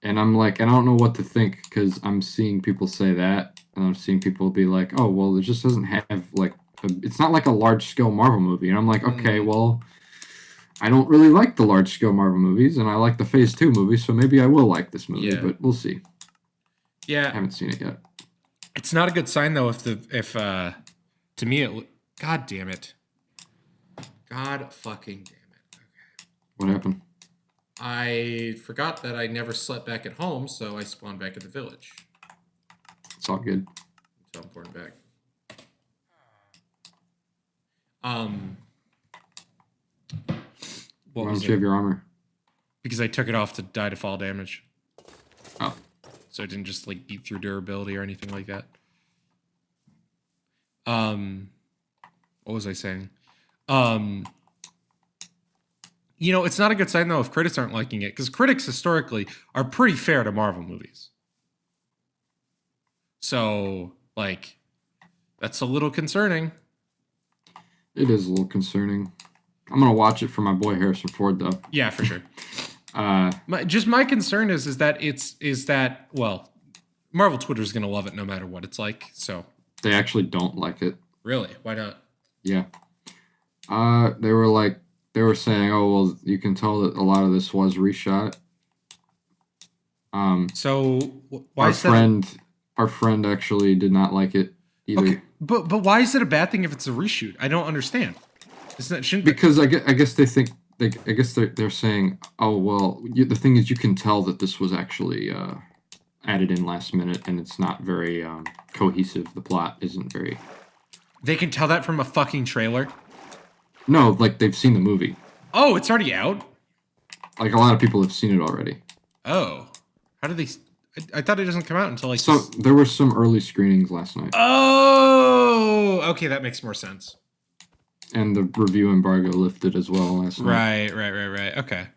And I'm like, I don't know what to think because I'm seeing people say that. And I'm seeing people be like, oh, well, it just doesn't have like, it's not like a large scale Marvel movie. And I'm like, okay, well, I don't really like the large scale Marvel movies and I like the Phase 2 movies. So maybe I will like this movie, but we'll see. Yeah. I haven't seen it yet. It's not a good sign though if to me God damn it. God fucking damn it. Okay. What happened? I forgot that I never slept back at home, so I spawned back at the village. It's all good. Teleporting back. Why don't you have your armor? Because I took it off to die to fall damage. Oh. So I didn't just like beat through durability or anything like that. What was I saying? It's not a good sign though if critics aren't liking it, because critics historically are pretty fair to Marvel movies. So, like, that's a little concerning. It is a little concerning. I'm gonna watch it for my boy Harrison Ford though. Yeah, for sure. My concern is that Marvel Twitter is gonna love it no matter what it's like. So they actually don't like it. Really? Why not? Yeah. They were saying, oh well, you can tell that a lot of this was reshot. So why our friend actually did not like it either. Okay, but why is it a bad thing if it's a reshoot? I don't understand. Because I guess they think they're saying, oh well, the thing is you can tell that this was actually added in last minute and it's not very cohesive. The plot isn't very. They can tell that from a fucking trailer. No, like they've seen the movie. Oh, it's already out? like a lot of people have seen it already. Oh, how did they? I thought it doesn't come out until like. So there were some early screenings last night. Oh, okay, that makes more sense. And the review embargo lifted as well last night. Right. Okay.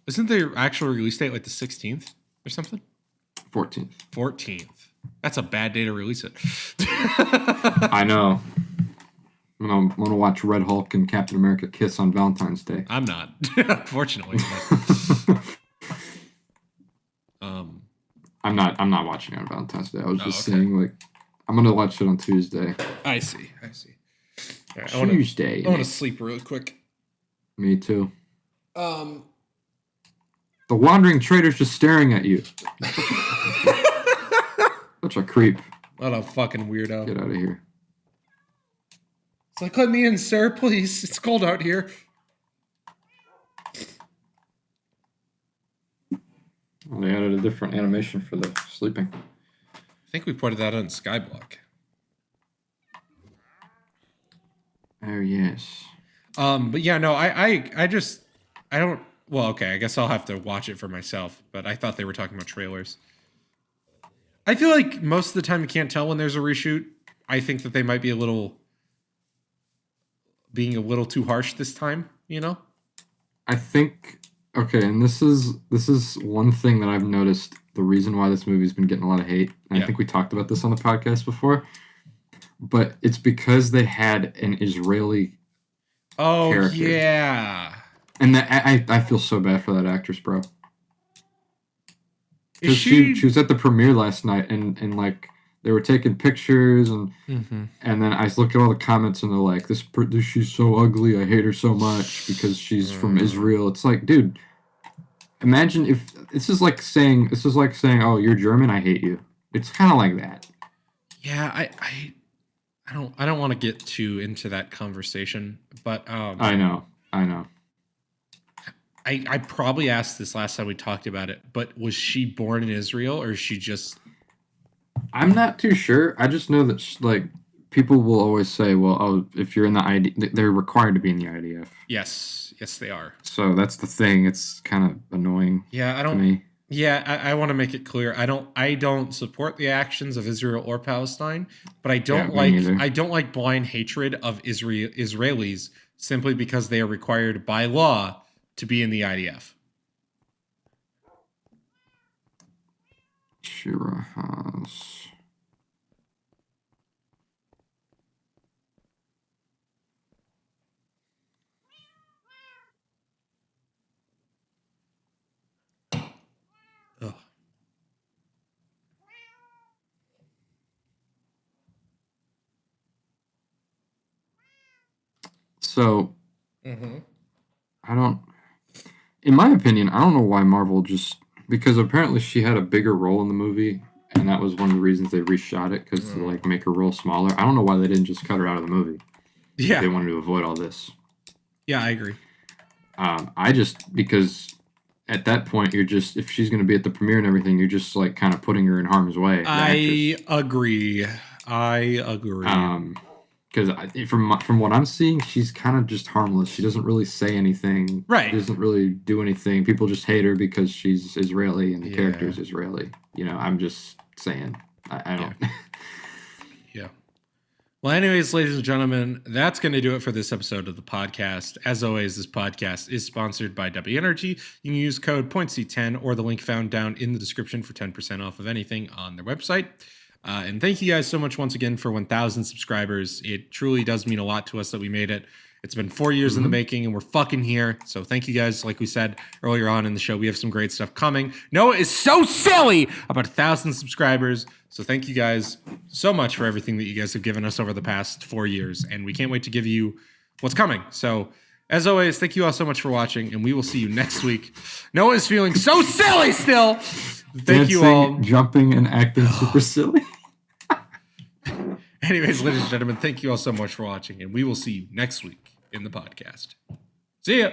Isn't the actual release date like the 16th or something? 14th. 14th. That's a bad day to release it. I know. I'm going to watch Red Hulk and Captain America kiss on Valentine's Day. I'm not, unfortunately. I'm not watching it on Valentine's Day. I was just saying, like, I'm going to watch it on Tuesday. I see. Right, Tuesday. I want to sleep real quick. Me too. The wandering trader's just staring at you. Such a creep. What a fucking weirdo. Get out of here. It's like, let me in, sir, please. It's cold out here. Well, they added a different animation for the sleeping. I think we pointed that on Skyblock. Oh, yes. But yeah, no, I don't. Well, okay, I guess I'll have to watch it for myself. But I thought they were talking about trailers. I feel like most of the time you can't tell when there's a reshoot. I think that they might be being a little too harsh this time. You know. I think okay, and this is one thing that I've noticed. The reason why this movie's been getting a lot of hate. And I think we talked about this on the podcast before. But it's because they had an Israeli character. Yeah. And I feel so bad for that actress, bro. Is she was at the premiere last night and like they were taking pictures and then I look at all the comments and they're like, she's so ugly, I hate her so much because she's from Israel. It's like, dude, imagine if this is like saying, oh, you're German, I hate you. It's kind of like that. Yeah, I don't want to get too into that conversation, but I know. I probably asked this last time we talked about it, but was she born in Israel or is she just? I'm not too sure. I just know that like people will always say, well, oh, if you're in the ID, they're required to be in the IDF. Yes, they are. So that's the thing. It's kind of annoying. Yeah, to me. Yeah, I want to make it clear. I don't support the actions of Israel or Palestine, but I don't like blind hatred of Israelis simply because they are required by law to be in the IDF. Shira has. Ugh. So, in my opinion, I don't know why Marvel because apparently she had a bigger role in the movie, and that was one of the reasons they reshot it, because to like make her role smaller. I don't know why they didn't just cut her out of the movie. Yeah. They wanted to avoid all this. Yeah, I agree. Because at that point, if she's going to be at the premiere and everything, you're just like kind of putting her in harm's way. I agree. Because from what I'm seeing, she's kind of just harmless. She doesn't really say anything. Right. She doesn't really do anything. People just hate her because she's Israeli and the character is Israeli. You know, I'm just saying. I don't. Yeah. Well, anyways, ladies and gentlemen, that's going to do it for this episode of the podcast. As always, this podcast is sponsored by W Energy. You can use code POINTC10 or the link found down in the description for 10% off of anything on their website. And thank you guys so much once again for 1,000 subscribers. It truly does mean a lot to us that we made it. It's been 4 years in the making and we're fucking here. So thank you guys. Like we said earlier on in the show, we have some great stuff coming. Noah is so silly about 1,000 subscribers. So thank you guys so much for everything that you guys have given us over the past 4 years. And we can't wait to give you what's coming. So as always, thank you all so much for watching and we will see you next week. Noah is feeling so silly still. Thank you all. Jumping and acting super silly. Anyways, ladies and gentlemen, thank you all so much for watching, and we will see you next week in the podcast. See ya.